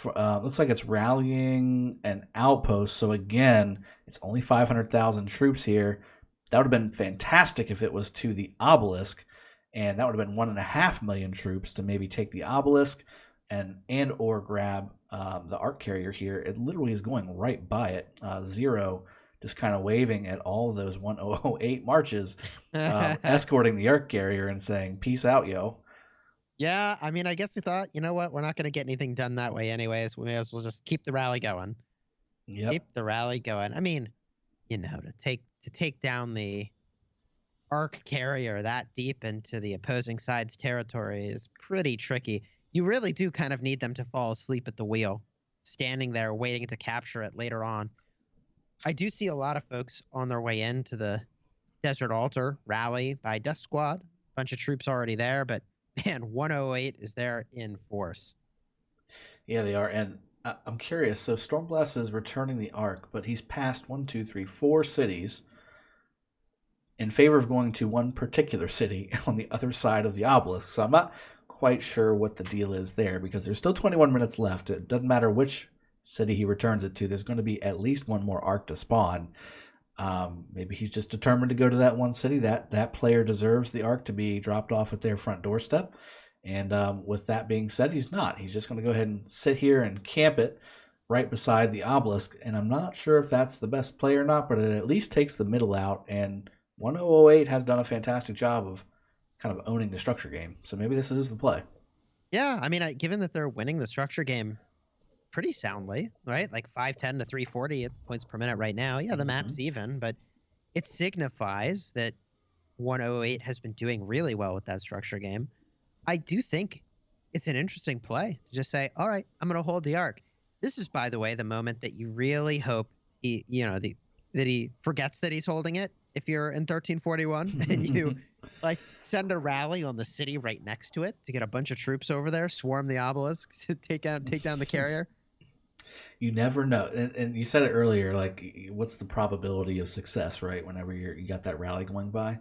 Looks like it's rallying an outpost. So again, it's only 500,000 troops here. That would have been fantastic if it was to the obelisk, and that would have been 1.5 million troops to maybe take the obelisk and or grab the arc carrier here. It literally is going right by it. Zero just kind of waving at all of those 1008 marches, escorting the arc carrier and saying, peace out, yo. Yeah, I mean, I guess he thought, you know what, we're not going to get anything done that way anyways. We may as well just keep the rally going. Yep. Keep the rally going. I mean, you know, to take down the arc carrier that deep into the opposing side's territory is pretty tricky. You really do kind of need them to fall asleep at the wheel, standing there waiting to capture it later on. I do see a lot of folks on their way into the Desert Altar rally by Death Squad. Bunch of troops already there, but man, 108 is there in force. Yeah, they are. And I'm curious. So Stormblast is returning the arc, but he's passed 4 cities in favor of going to one particular city on the other side of the obelisk. So I'm not quite sure what the deal is there, because there's still 21 minutes left. It doesn't matter which city he returns it to. There's going to be at least one more arc to spawn. Maybe he's just determined to go to that one city. That player deserves the arc to be dropped off at their front doorstep. And with that being said, he's not. He's just going to go ahead and sit here and camp it right beside the obelisk. And I'm not sure if that's the best play or not, but it at least takes the middle out. And 1008 has done a fantastic job of kind of owning the structure game. So maybe this is the play. Yeah, I mean, given that they're winning the structure game pretty soundly, right? Like 510 to 340 points per minute right now. Yeah, the map's even, but it signifies that 108 has been doing really well with that structure game. I do think it's an interesting play to just say, all right, I'm going to hold the arc. This is, by the way, the moment that you really hope he, that he forgets that he's holding it. If you're in 1341 and you like send a rally on the city right next to it to get a bunch of troops over there, swarm the obelisk to take down the carrier. You never know. And you said it earlier, like, what's the probability of success, right? Whenever you got that rally going by.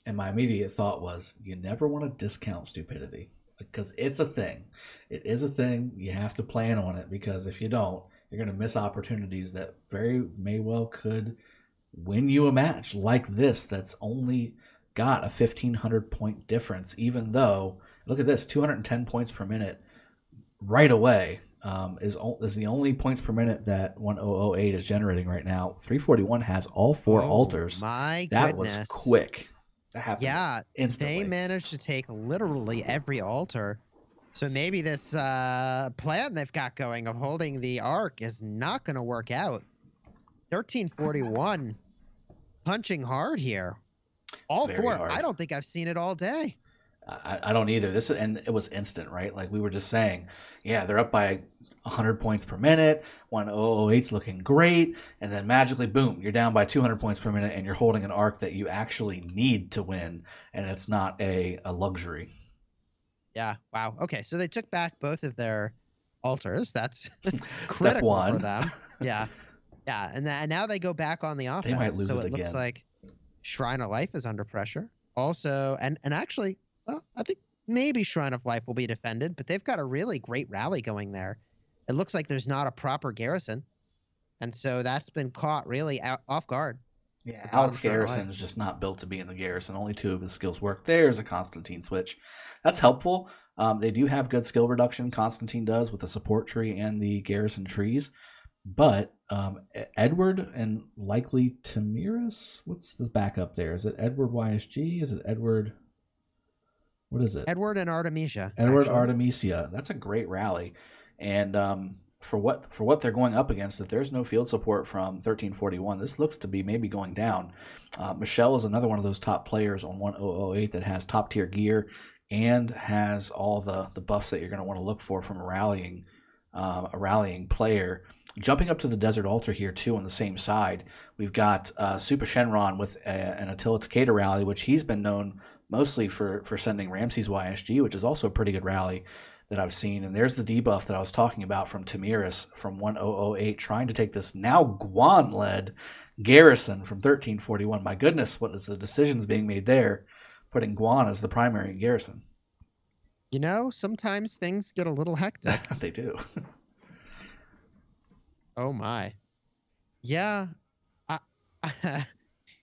And my immediate thought was, you never want to discount stupidity, because it's a thing. It is a thing. You have to plan on it, because if you don't, you're going to miss opportunities that very may well could win you a match like this that's only got a 1,500 point difference, even though, look at this, 210 points per minute right away is the only points per minute that 1008 is generating right now. 341 has all 4 altars. My that goodness. was quick. That happened instantly. They managed to take literally every altar. So maybe this plan they've got going of holding the arc is not going to work out. 1341 punching hard here. All Very 4. hard. I don't think I've seen it all day. I don't either. And it was instant, right? Like we were just saying, yeah, they're up by 100 points per minute. 1008's looking great, and then magically, boom, you're down by 200 points per minute, and you're holding an arc that you actually need to win, and it's not a luxury. Yeah. Wow. Okay. So they took back both of their altars. That's Step critical one for them. Yeah. Yeah, and now they go back on the They might offense. lose So it it looks again. like Shrine of Life is under pressure. Also, and actually, well, I think maybe Shrine of Life will be defended, but they've got a really great rally going there. It looks like there's not a proper garrison, and so that's been caught really off guard. Yeah, The bottom Alex Shrine of Life. Garrison is just not built to be in the Garrison. Only two of his skills work. There's a Constantine switch. That's helpful. They do have good skill reduction. Constantine does with the support tree and the Garrison trees. But Edward and likely Tamiris. What's the backup there? Is it Edward YSG? Is it Edward? What is it? Edward and Artemisia, Edward actually. Artemisia. That's a great rally, and for what they're going up against, if there's no field support from 1341, this looks to be maybe going down. Michelle is another one of those top players on 1008 that has top tier gear and has all the buffs that you're going to want to look for from a rallying player. Jumping up to the Desert Altar here too on the same side, we've got Super Shenron with an Attila Takeda rally, which he's been known mostly for sending Ramses YSG, which is also a pretty good rally that I've seen. And there's the debuff that I was talking about from Tamiris from 1008, trying to take this now Guan-led garrison from 1341. My goodness, what is the decisions being made there, putting Guan as the primary garrison? You know, sometimes things get a little hectic. They do. Oh my. Yeah.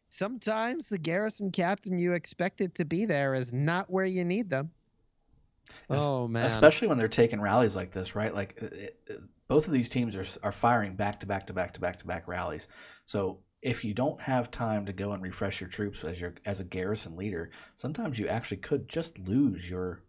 Sometimes the garrison captain you expected to be there is not where you need them. Oh man. Especially when they're taking rallies like this, right? Like both of these teams are firing back to back to back to back to back rallies. So if you don't have time to go and refresh your troops as a garrison leader, sometimes you actually could just lose your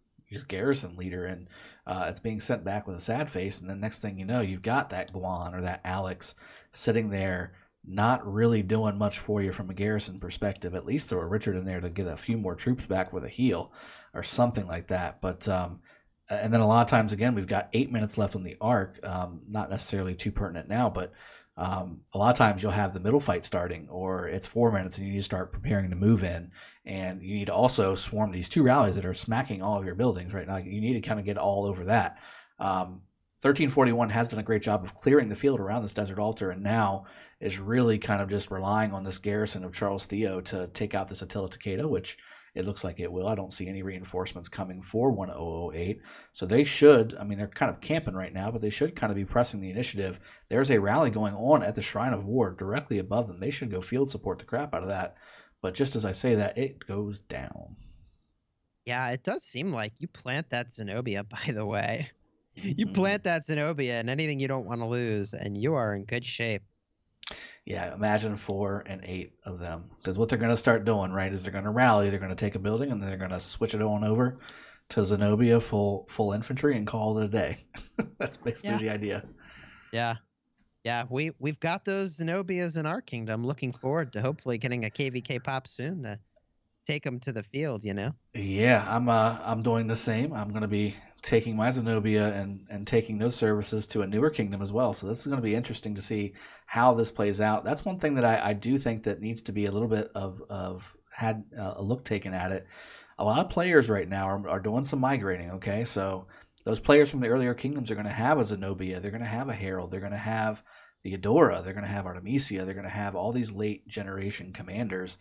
garrison leader, and it's being sent back with a sad face. And then next thing you know, you've got that Guan or that Alex sitting there, not really doing much for you from a garrison perspective. At least throw a Richard in there to get a few more troops back with a heal or something like that. But and then a lot of times, again, we've got 8 minutes left on the arc. Not necessarily too pertinent now, but a lot of times you'll have the middle fight starting, or it's 4 minutes and you need to start preparing to move in. And you need to also swarm these two rallies that are smacking all of your buildings right now. You need to kind of get all over that. 1341 has done a great job of clearing the field around this Desert Altar, and now is really kind of just relying on this garrison of Charles Theo to take out this Attila Takeda, which it looks like it will. I don't see any reinforcements coming for 1008. So they should, I mean, they're kind of camping right now, but they should kind of be pressing the initiative. There's a rally going on at the Shrine of War directly above them. They should go field support the crap out of that. But just as I say that, it goes down. Yeah, it does seem like you plant that Zenobia, by the way. You plant that Zenobia and anything you don't want to lose, and you are in good shape. Yeah, imagine 4 and 8 of them. Because what they're going to start doing, right, is they're going to rally, they're going to take a building, and then they're going to switch it on over to Zenobia full infantry and call it a day. That's basically the idea. Yeah. Yeah, we've got those Zenobias in our kingdom. Looking forward to hopefully getting a KVK pop soon to take them to the field, you know? Yeah, I'm doing the same. I'm going to be taking my Zenobia and taking those services to a newer kingdom as well. So this is going to be interesting to see how this plays out. That's one thing that I do think that needs to be a little bit of had a look taken at it. A lot of players right now are doing some migrating, okay? So those players from the earlier kingdoms are going to have a Zenobia. They're going to have a Herald. They're going to have the Adora. They're going to have Artemisia. They're going to have all these late generation commanders.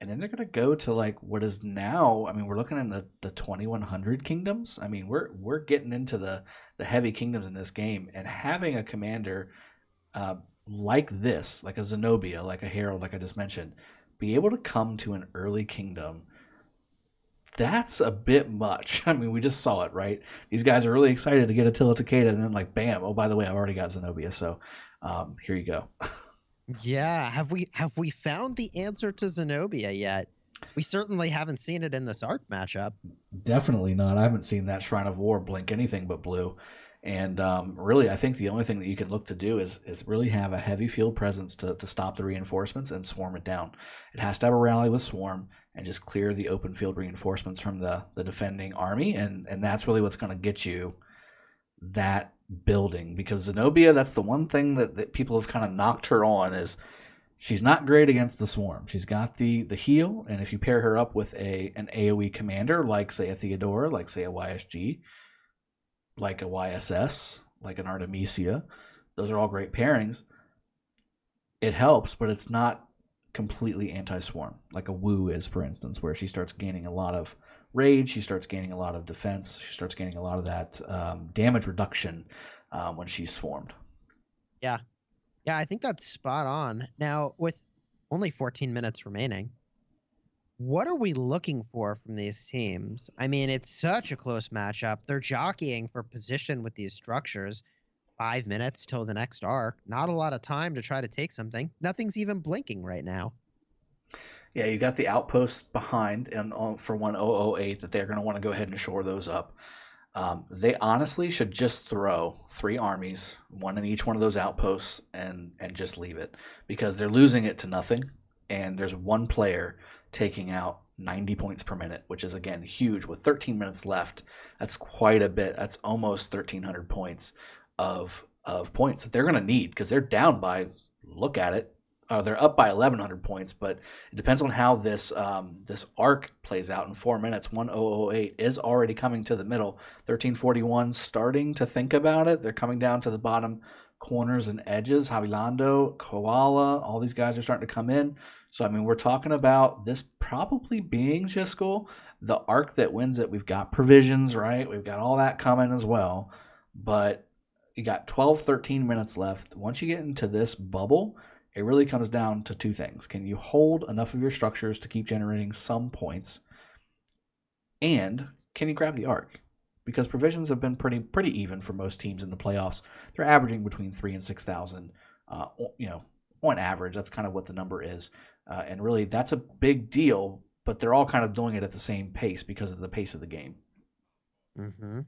And then they're going to go to like what is now, I mean, we're looking at the 2100 kingdoms. I mean, we're getting into the heavy kingdoms in this game, and having a commander like this, like a Zenobia, like a Herald, like I just mentioned, be able to come to an early kingdom, that's a bit much. I mean, we just saw it, right? These guys are really excited to get Attila Takeda, and then like, bam, oh, by the way, I've already got Zenobia, so here you go. Yeah, have we found the answer to Zenobia yet? We certainly haven't seen it in this arc matchup. Definitely not. I haven't seen that Shrine of War blink anything but blue. And really, I think the only thing that you can look to do is really have a heavy field presence to stop the reinforcements and swarm it down. It has to have a rally with swarm and just clear the open field reinforcements from the defending army. And that's really what's going to get you that building, because Zenobia, that's the one thing that people have kind of knocked her on, is she's not great against the swarm. She's got the heal, and if you pair her up with an AoE commander like say a Theodora, like say a YSG, like a YSS, like an Artemisia, those are all great pairings. It helps, but it's not completely anti-swarm, like a Wu is, for instance, where she starts gaining a lot of rage, she starts gaining a lot of defense, she starts gaining a lot of that damage reduction when she's swarmed. Yeah. Yeah, I think that's spot on. Now, with only 14 minutes remaining, what are we looking for from these teams? I mean, it's such a close matchup. They're jockeying for position with these structures. 5 minutes till the next arc. Not a lot of time to try to take something. Nothing's even blinking right now. Yeah, you got the outposts behind and for 1008 that they're going to want to go ahead and shore those up. They honestly should just throw 3 armies, one in each one of those outposts, and just leave it, because they're losing it to nothing, and there's one player taking out 90 points per minute, which is, again, huge. With 13 minutes left, that's quite a bit. That's almost 1,300 points of points that they're going to need, because they're down by, look at it, they're up by 1,100 points, but it depends on how this arc plays out in 4 minutes. 1008 is already coming to the middle. 1341 starting to think about it. They're coming down to the bottom corners and edges. Havilando, Koala, all these guys are starting to come in. So, I mean, we're talking about this probably being Chisco, the arc that wins it. We've got provisions, right? We've got all that coming as well. But you got 12, 13 minutes left. Once you get into this bubble, it really comes down to 2 things. Can you hold enough of your structures to keep generating some points? And can you grab the arc? Because provisions have been pretty even for most teams in the playoffs. They're averaging between 3,000 and 6,000. On average, that's kind of what the number is. And really, that's a big deal. But they're all kind of doing it at the same pace because of the pace of the game. Mm-hmm.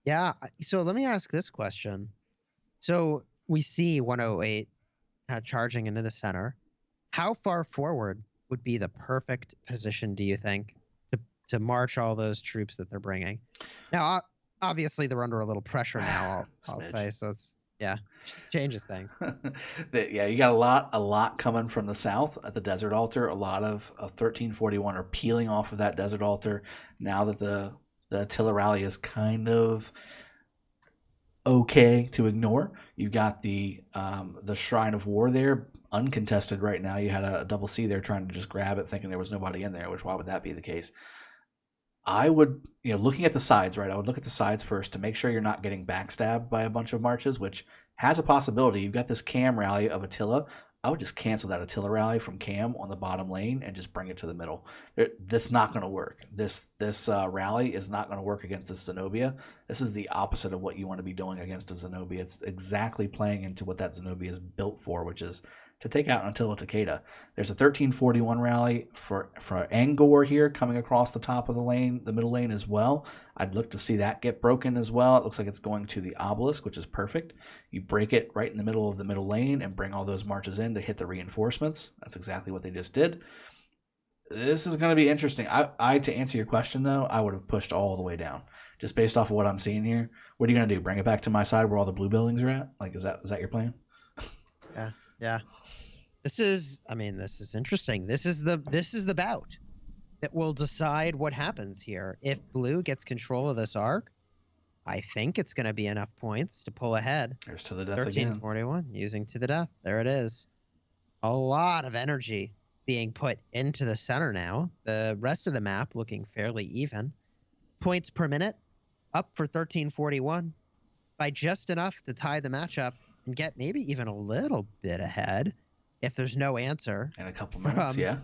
Yeah. So let me ask this question. So we see 108 kind of charging into the center. How far forward would be the perfect position, do you think, to march all those troops that they're bringing? Now, obviously, they're under a little pressure now, I'll say. So it's, changes things. Yeah, you got a lot coming from the south at the Desert Altar. A lot of 1341 are peeling off of that Desert Altar now that the Attila rally is kind of okay to ignore. You got the Shrine of War there, uncontested right now. You had a double C there trying to just grab it, thinking there was nobody in there, which why would that be the case? I would, looking at the sides, right? I would look at the sides first to make sure you're not getting backstabbed by a bunch of marches, which has a possibility. You've got this Cam rally of Attila. I would just cancel that Attila rally from Cam on the bottom lane and just bring it to the middle. That's not going to work. This rally is not going to work against this Zenobia. This is the opposite of what you want to be doing against a Zenobia. It's exactly playing into what that Zenobia is built for, which is to take out Attila Takeda. There's a 1341 rally for Angor here coming across the top of the lane, the middle lane as well. I'd look to see that get broken as well. It looks like it's going to the obelisk, which is perfect. You break it right in the middle of the middle lane and bring all those marches in to hit the reinforcements. That's exactly what they just did. This is going to be interesting. I to answer your question, though, I would have pushed all the way down. Just based off of what I'm seeing here. What are you going to do? Bring it back to my side where all the blue buildings are at? Like, is that your plan? Yeah. This is interesting. This is the bout that will decide what happens here. If blue gets control of this arc, I think it's going to be enough points to pull ahead. There's to the death 1341 again. Using to the death. There it is. A lot of energy being put into the center now. The rest of the map looking fairly even. Points per minute up for 1341 by just enough to tie the matchup and get maybe even a little bit ahead if there's no answer. In a couple minutes, yeah.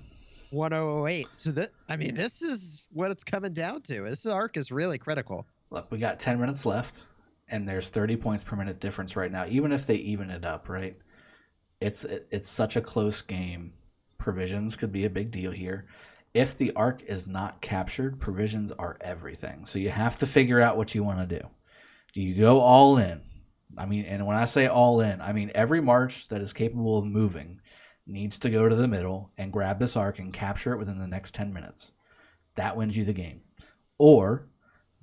1008. So this is what it's coming down to. This arc is really critical. Look, we got 10 minutes left, and there's 30 points per minute difference right now. Even if they even it up, right? It's such a close game. Provisions could be a big deal here. If the arc is not captured, provisions are everything. So you have to figure out what you want to do. Do you go all in? And when I say all in, I mean every march that is capable of moving needs to go to the middle and grab this arc and capture it within the next 10 minutes. That wins you the game. Or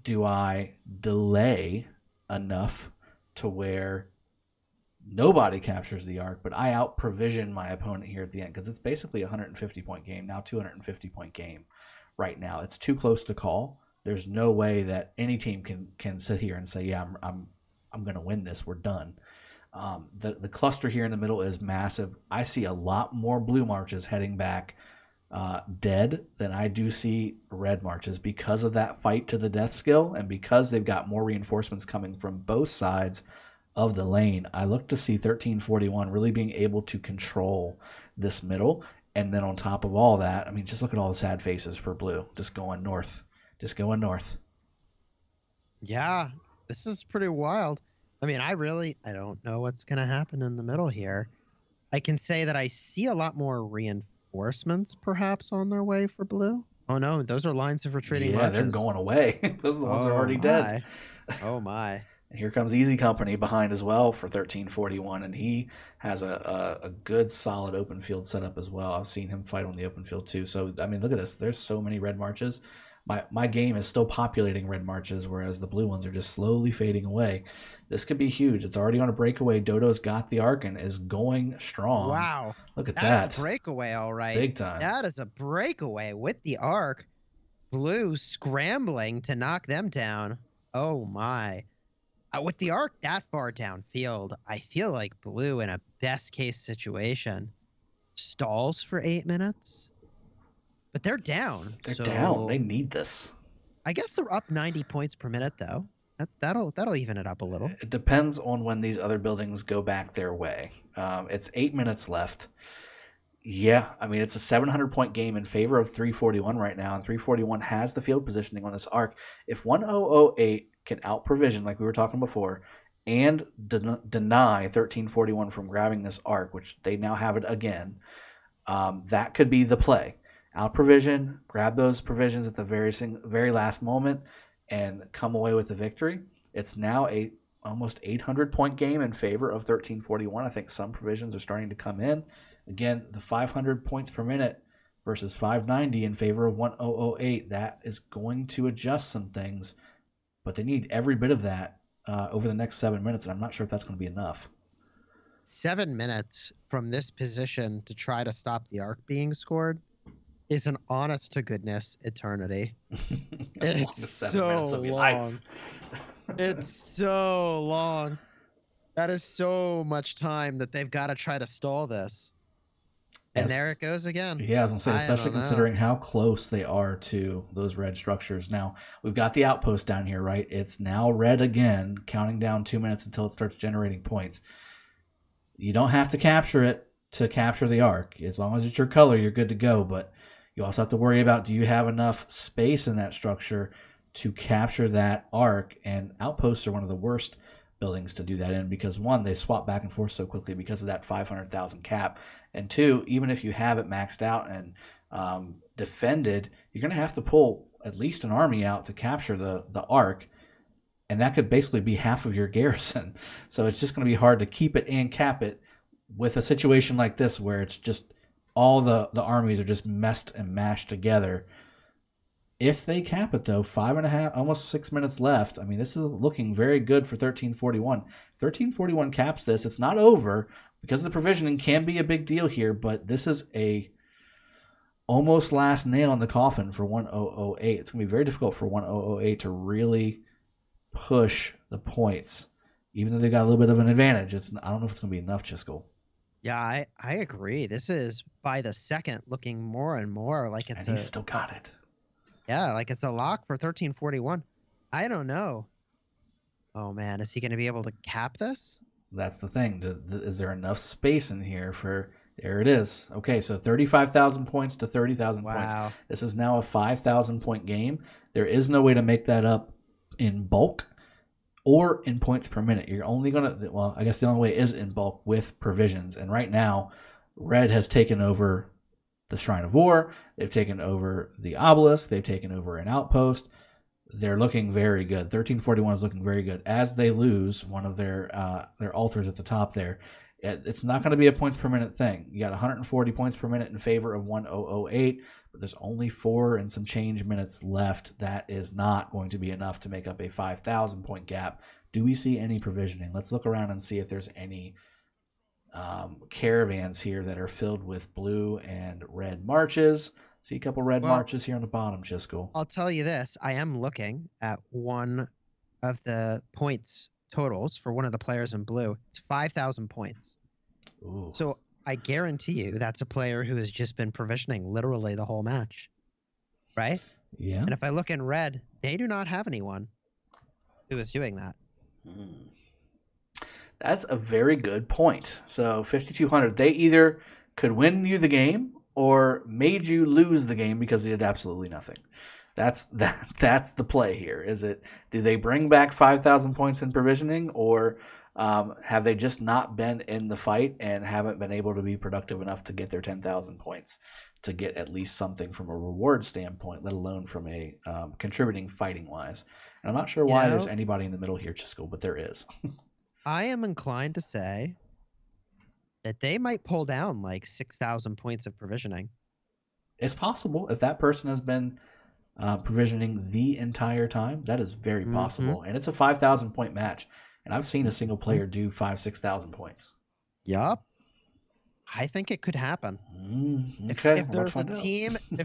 do I delay enough to where nobody captures the arc, but I out-provision my opponent here at the end? Because it's basically a 150-point game, now 250-point game right now. It's too close to call. There's no way that any team can sit here and say, yeah, I'm going to win this. We're done. The cluster here in the middle is massive. I see a lot more blue marches heading back dead than I do see red marches because of that fight to the death skill and because they've got more reinforcements coming from both sides of the lane. I look to see 1341 really being able to control this middle. And then on top of all that, I mean, just look at all the sad faces for blue. Just going north. Just going north. Yeah, this is pretty wild. I mean, I don't know what's going to happen in the middle here. I can say that I see a lot more reinforcements perhaps on their way for blue. Oh no, those are lines of retreating marches. Yeah, they're going away. Those are the ones that are already dead. Oh my. And here comes Easy Company behind as well for 1341, and he has a good solid open field setup as well. I've seen him fight on the open field too. So I mean, look at this. There's so many red marches. My game is still populating red marches, whereas the blue ones are just slowly fading away. This could be huge. It's already on a breakaway. Dodo's got the arc and is going strong. Wow. Look at that. That's a breakaway, all right. Big time. That is a breakaway with the arc. Blue scrambling to knock them down. Oh my. With the arc that far downfield, I feel like blue in a best case situation stalls for 8 minutes. But they're down. They're down. They need this. I guess they're up 90 points per minute, though. That'll even it up a little. It depends on when these other buildings go back their way. It's 8 minutes left. Yeah, I mean, it's a 700-point game in favor of 341 right now, and 341 has the field positioning on this arc. If 1008 can out-provision, like we were talking before, and deny 1341 from grabbing this arc, which they now have it again, that could be the play. Out provision, grab those provisions at the very last moment, and come away with the victory. It's now a almost 800-point game in favor of 1341. I think some provisions are starting to come in. Again, the 500 points per minute versus 590 in favor of 1008. That is going to adjust some things, but they need every bit of that over the next 7 minutes, and I'm not sure if that's going to be enough. 7 minutes from this position to try to stop the arc being scored is an honest to goodness eternity. It's so long. It's so long. That is so much time that they've got to try to stall this. And there it goes again. Yeah, I was going to say, especially considering how close they are to those red structures. Now, we've got the outpost down here, right? It's now red again, counting down 2 minutes until it starts generating points. You don't have to capture it to capture the arc. As long as it's your color, you're good to go, but you also have to worry about, do you have enough space in that structure to capture that arc? And outposts are one of the worst buildings to do that in because, one, they swap back and forth so quickly because of that 500,000 cap. And two, even if you have it maxed out and defended, you're going to have to pull at least an army out to capture the arc. And that could basically be half of your garrison. So it's just going to be hard to keep it and cap it with a situation like this where it's just all the armies are just messed and mashed together. If they cap it, though, 5.5, almost 6 minutes left. I mean, this is looking very good for 1341. 1341 caps this. It's not over because the provisioning can be a big deal here, but this is a almost last nail in the coffin for 1008. It's going to be very difficult for 1008 to really push the points, even though they got a little bit of an advantage. I don't know if it's going to be enough, Chisco. Yeah, I agree. This is by the second looking more and more like it's. And he's still got it. Yeah, like it's a lock for 1341. I don't know. Oh man, is he going to be able to cap this? That's the thing. Is there enough space in here for? There it is. Okay, so 35,000 points to 30,000 points. This is now a 5,000 point game. There is no way to make that up in bulk or in points per minute. You're only going to, well, I guess the only way is in bulk with provisions. And right now, red has taken over the Shrine of War. They've taken over the obelisk. They've taken over an outpost. They're looking very good. 1341 is looking very good. As they lose one of their altars at the top there, it's not going to be a points per minute thing. You got 140 points per minute in favor of 1008, but there's only 4 and some change minutes left. That is not going to be enough to make up a 5,000 point gap. Do we see any provisioning? Let's look around and see if there's any caravans here that are filled with blue and red marches. See a couple red marches here on the bottom, Chisco. I'll tell you this. I am looking at one of the points totals for one of the players in blue. It's 5,000 points. Ooh. So I guarantee you that's a player who has just been provisioning literally the whole match, right? Yeah. And if I look in red, they do not have anyone who is doing that. That's a very good point. So 5,200, they either could win you the game or made you lose the game because they did absolutely nothing. That's the play here. Is it, do they bring back 5,000 points in provisioning, or have they just not been in the fight and haven't been able to be productive enough to get their 10,000 points to get at least something from a reward standpoint, let alone from a contributing fighting wise? And I'm not sure why there's anybody in the middle here, Chisco, but there is. I am inclined to say that they might pull down like 6,000 points of provisioning. It's possible if that person has been provisioning the entire time. That is very possible, and it's a 5,000 point match. And I've seen a single player do 5,000-6,000 points. Yup. I think it could happen. Okay. If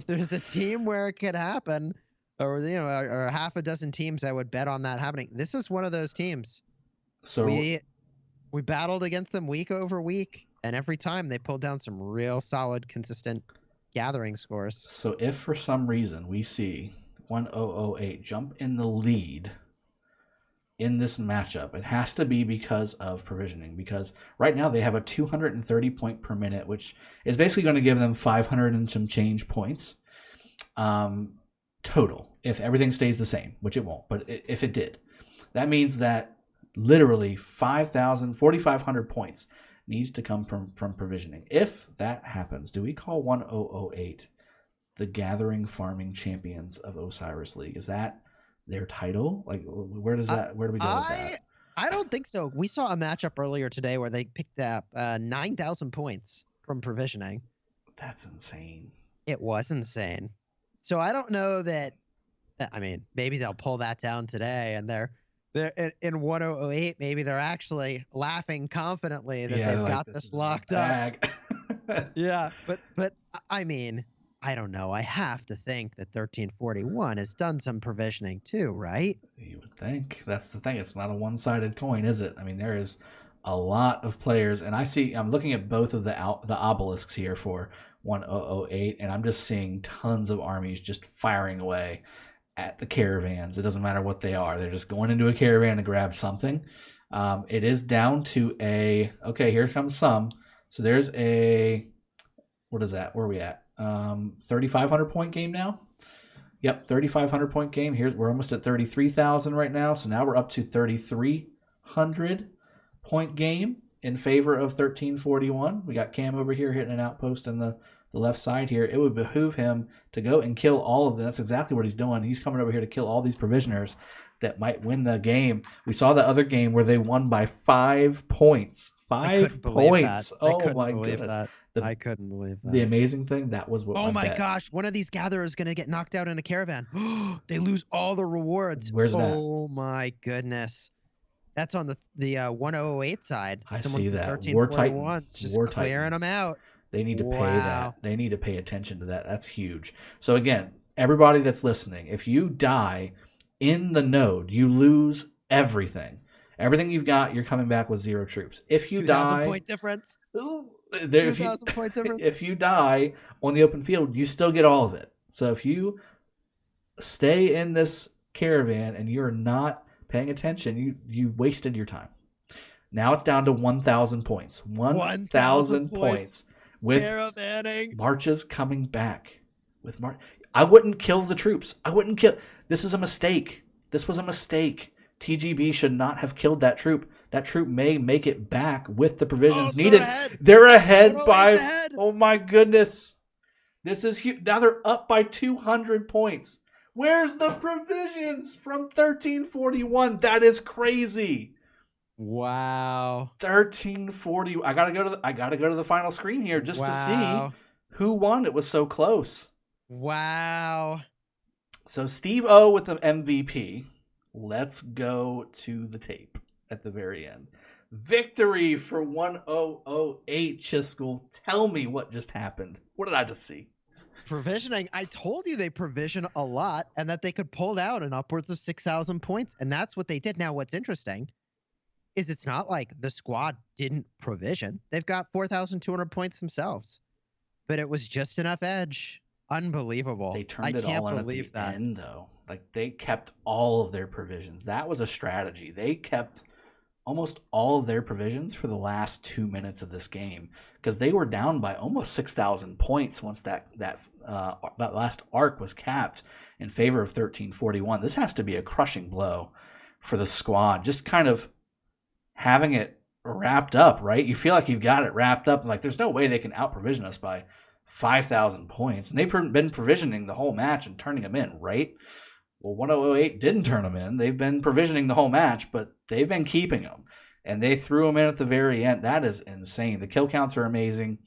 there's a team where it could happen, or or half a dozen teams that would bet on that happening, this is one of those teams. So we battled against them week over week, and every time they pulled down some real solid, consistent gathering scores. So if for some reason we see 1008 jump in the lead in this matchup, it has to be because of provisioning, because right now they have a 230 point per minute, which is basically going to give them 500 and some change points total if everything stays the same, which it won't, but if it did, that means that literally 4,500 points needs to come from provisioning. If that happens, do we call 1008 the Gathering Farming Champions of Osiris League? Is that their title? Like, where do we go with that? I don't think so. We saw a matchup earlier today where they picked up 9,000 points from provisioning. That's insane. It was insane. So I don't know that. I mean, maybe they'll pull that down today, and they're in 1008. Maybe they're actually laughing confidently that they've got this locked up. Yeah, but I mean, I don't know. I have to think that 1341 has done some provisioning too, right? You would think. That's the thing. It's not a one-sided coin, is it? I mean, there is a lot of players, and I'm looking at both of the obelisks here for 1008, and I'm just seeing tons of armies just firing away at the caravans. It doesn't matter what they are. They're just going into a caravan to grab something. It is down to okay, here comes some. So there's what is that? Where are we at? 3,500 point game now. Yep, 3,500 point game. We're almost at 33,000 right now. So now we're up to 3,300 point game in favor of 1341. We got Cam over here hitting an outpost in the left side here. It would behoove him to go and kill all of them. That's exactly what he's doing. He's coming over here to kill all these provisioners that might win the game. We saw the other game where they won by 5 points. 5 points. Oh my goodness. I couldn't believe that. The amazing thing, that was what. Oh my gosh, one of these gatherers is going to get knocked out in a caravan. They lose all the rewards. Where's that? Oh my goodness. That's on the 1008 side. I see that. War Titans just clearing them out. They need to pay that. They need to pay attention to that. That's huge. So again, everybody that's listening, if you die in the node, you lose everything. Everything you've got, you're coming back with 0 troops. If you die, 2,000 point difference. 2,000 point difference. If you die on the open field, you still get all of it. So if you stay in this caravan and you're not paying attention, you wasted your time. Now it's down to 1,000 points. 1,000 points. With caravanning. Marches coming back. I wouldn't kill the troops. This is a mistake. This was a mistake. TGB should not have killed that troop. That troop may make it back with the provisions needed. They're ahead by... Oh my goodness. This is huge. Now they're up by 200 points. Where's the provisions from 1341? That is crazy. Wow. 1340. I gotta go to the final screen here just to see who won. It was so close. Wow. So Steve O with the MVP. Let's go to the tape at the very end. Victory for 1008 Chiskel. Tell me what just happened. What did I just see? Provisioning. I told you they provision a lot and that they could pull down in upwards of 6,000 points, and that's what they did. Now, what's interesting is it's not like the squad didn't provision. They've got 4,200 points themselves, but it was just enough edge. Unbelievable. They I turned it can't all in at believe the that. end, though. Like, they kept all of their provisions. That was a strategy. They kept almost all of their provisions for the last 2 minutes of this game because they were down by almost 6,000 points once that last arc was capped in favor of 1341. This has to be a crushing blow for the squad. Just kind of having it wrapped up, right? You feel like you've got it wrapped up. Like, there's no way they can out provision us by 5,000 points. And they've been provisioning the whole match and turning them in, right? Well, 1008 didn't turn them in. They've been provisioning the whole match, but they've been keeping them. And they threw them in at the very end. That is insane. The kill counts are amazing.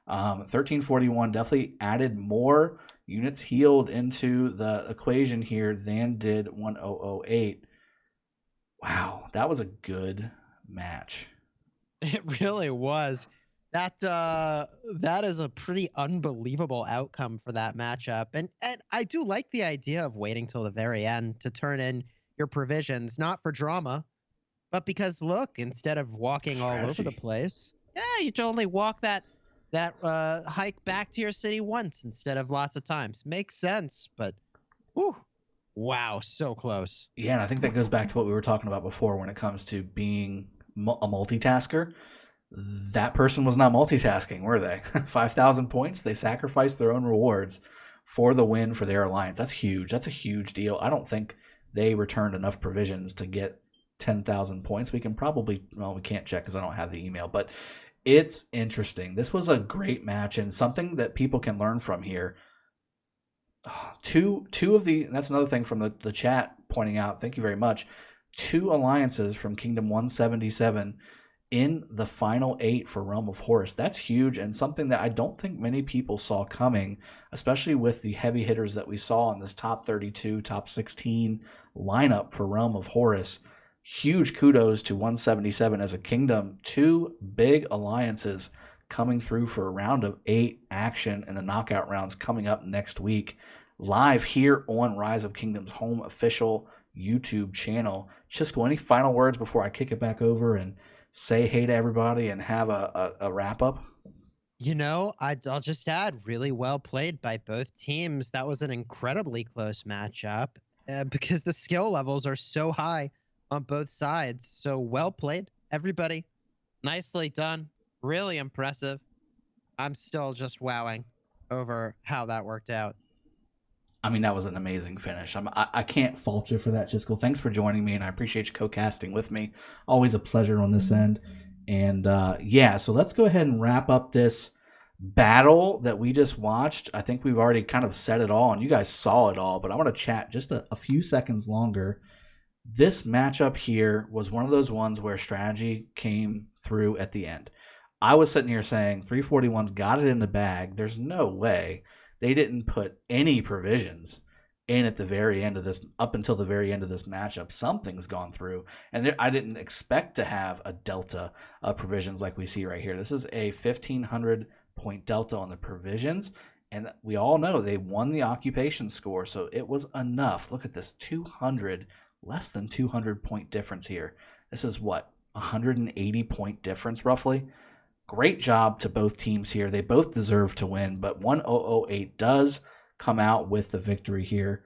1341 definitely added more units healed into the equation here than did 1008. Wow, that was a good match. It really was. That is a pretty unbelievable outcome for that matchup. And I do like the idea of waiting till the very end to turn in your provisions, not for drama, but because look, instead of walking all over the place, yeah, you should only walk that hike back to your city once instead of lots of times. Makes sense, but whew, wow, so close. Yeah, and I think that goes back to what we were talking about before when it comes to being a multitasker. That person was not multitasking, were they? 5,000 points. They sacrificed their own rewards for the win for their alliance. That's huge. That's a huge deal. I don't think they returned enough provisions to get 10,000 points. We can probably, well, we can't check because I don't have the email, but it's interesting. This was a great match and something that people can learn from here. Two of the, that's another thing from the chat pointing out, thank you very much. 2 alliances from Kingdom 177 in the final 8 for Realm of Horus. That's huge and something that I don't think many people saw coming, especially with the heavy hitters that we saw in this top 32, top 16 lineup for Realm of Horus. Huge kudos to 177 as a kingdom. 2 big alliances coming through for a round of 8 action and the knockout rounds coming up next week. Live here on Rise of Kingdoms' home official YouTube channel. Chisco, any final words before I kick it back over and say hey to everybody and have a wrap up? You know, I'll just add, really well played by both teams. That was an incredibly close matchup because the skill levels are so high on both sides. So well played, everybody. Nicely done. Really impressive. I'm still just wowing over how that worked out. I mean, that was an amazing finish. I can't fault you for that, Chisco. Thanks for joining me, and I appreciate you co-casting with me. Always a pleasure on this end. And yeah, so let's go ahead and wrap up this battle that we just watched. I think we've already kind of said it all, and you guys saw it all, but I want to chat just a few seconds longer. This matchup here was one of those ones where strategy came through at the end. I was sitting here saying 341's got it in the bag. There's no way they didn't put any provisions in at the very end of this, up until the very end of this matchup. Something's gone through, and I didn't expect to have a delta of provisions like we see right here. This is a 1,500 point delta on the provisions, and we all know they won the occupation score, so it was enough. Look at this, 200, less than 200 point difference here. This is what, 180 point difference roughly? Great job to both teams here. They both deserve to win, but 1008 does come out with the victory here.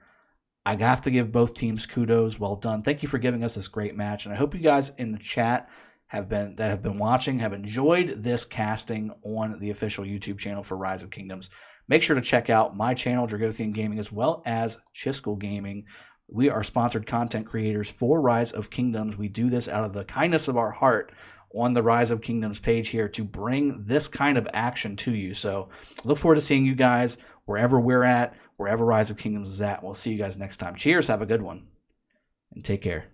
I have to give both teams kudos. Well done. Thank you for giving us this great match, and I hope you guys in the chat have been watching have enjoyed this casting on the official YouTube channel for Rise of Kingdoms. Make sure to check out my channel, Dragothian Gaming, as well as Chisco Gaming. We are sponsored content creators for Rise of Kingdoms. We do this out of the kindness of our heart on the Rise of Kingdoms page here to bring this kind of action to you. So look forward to seeing you guys wherever we're at, wherever Rise of Kingdoms is at. We'll see you guys next time. Cheers, have a good one, and take care.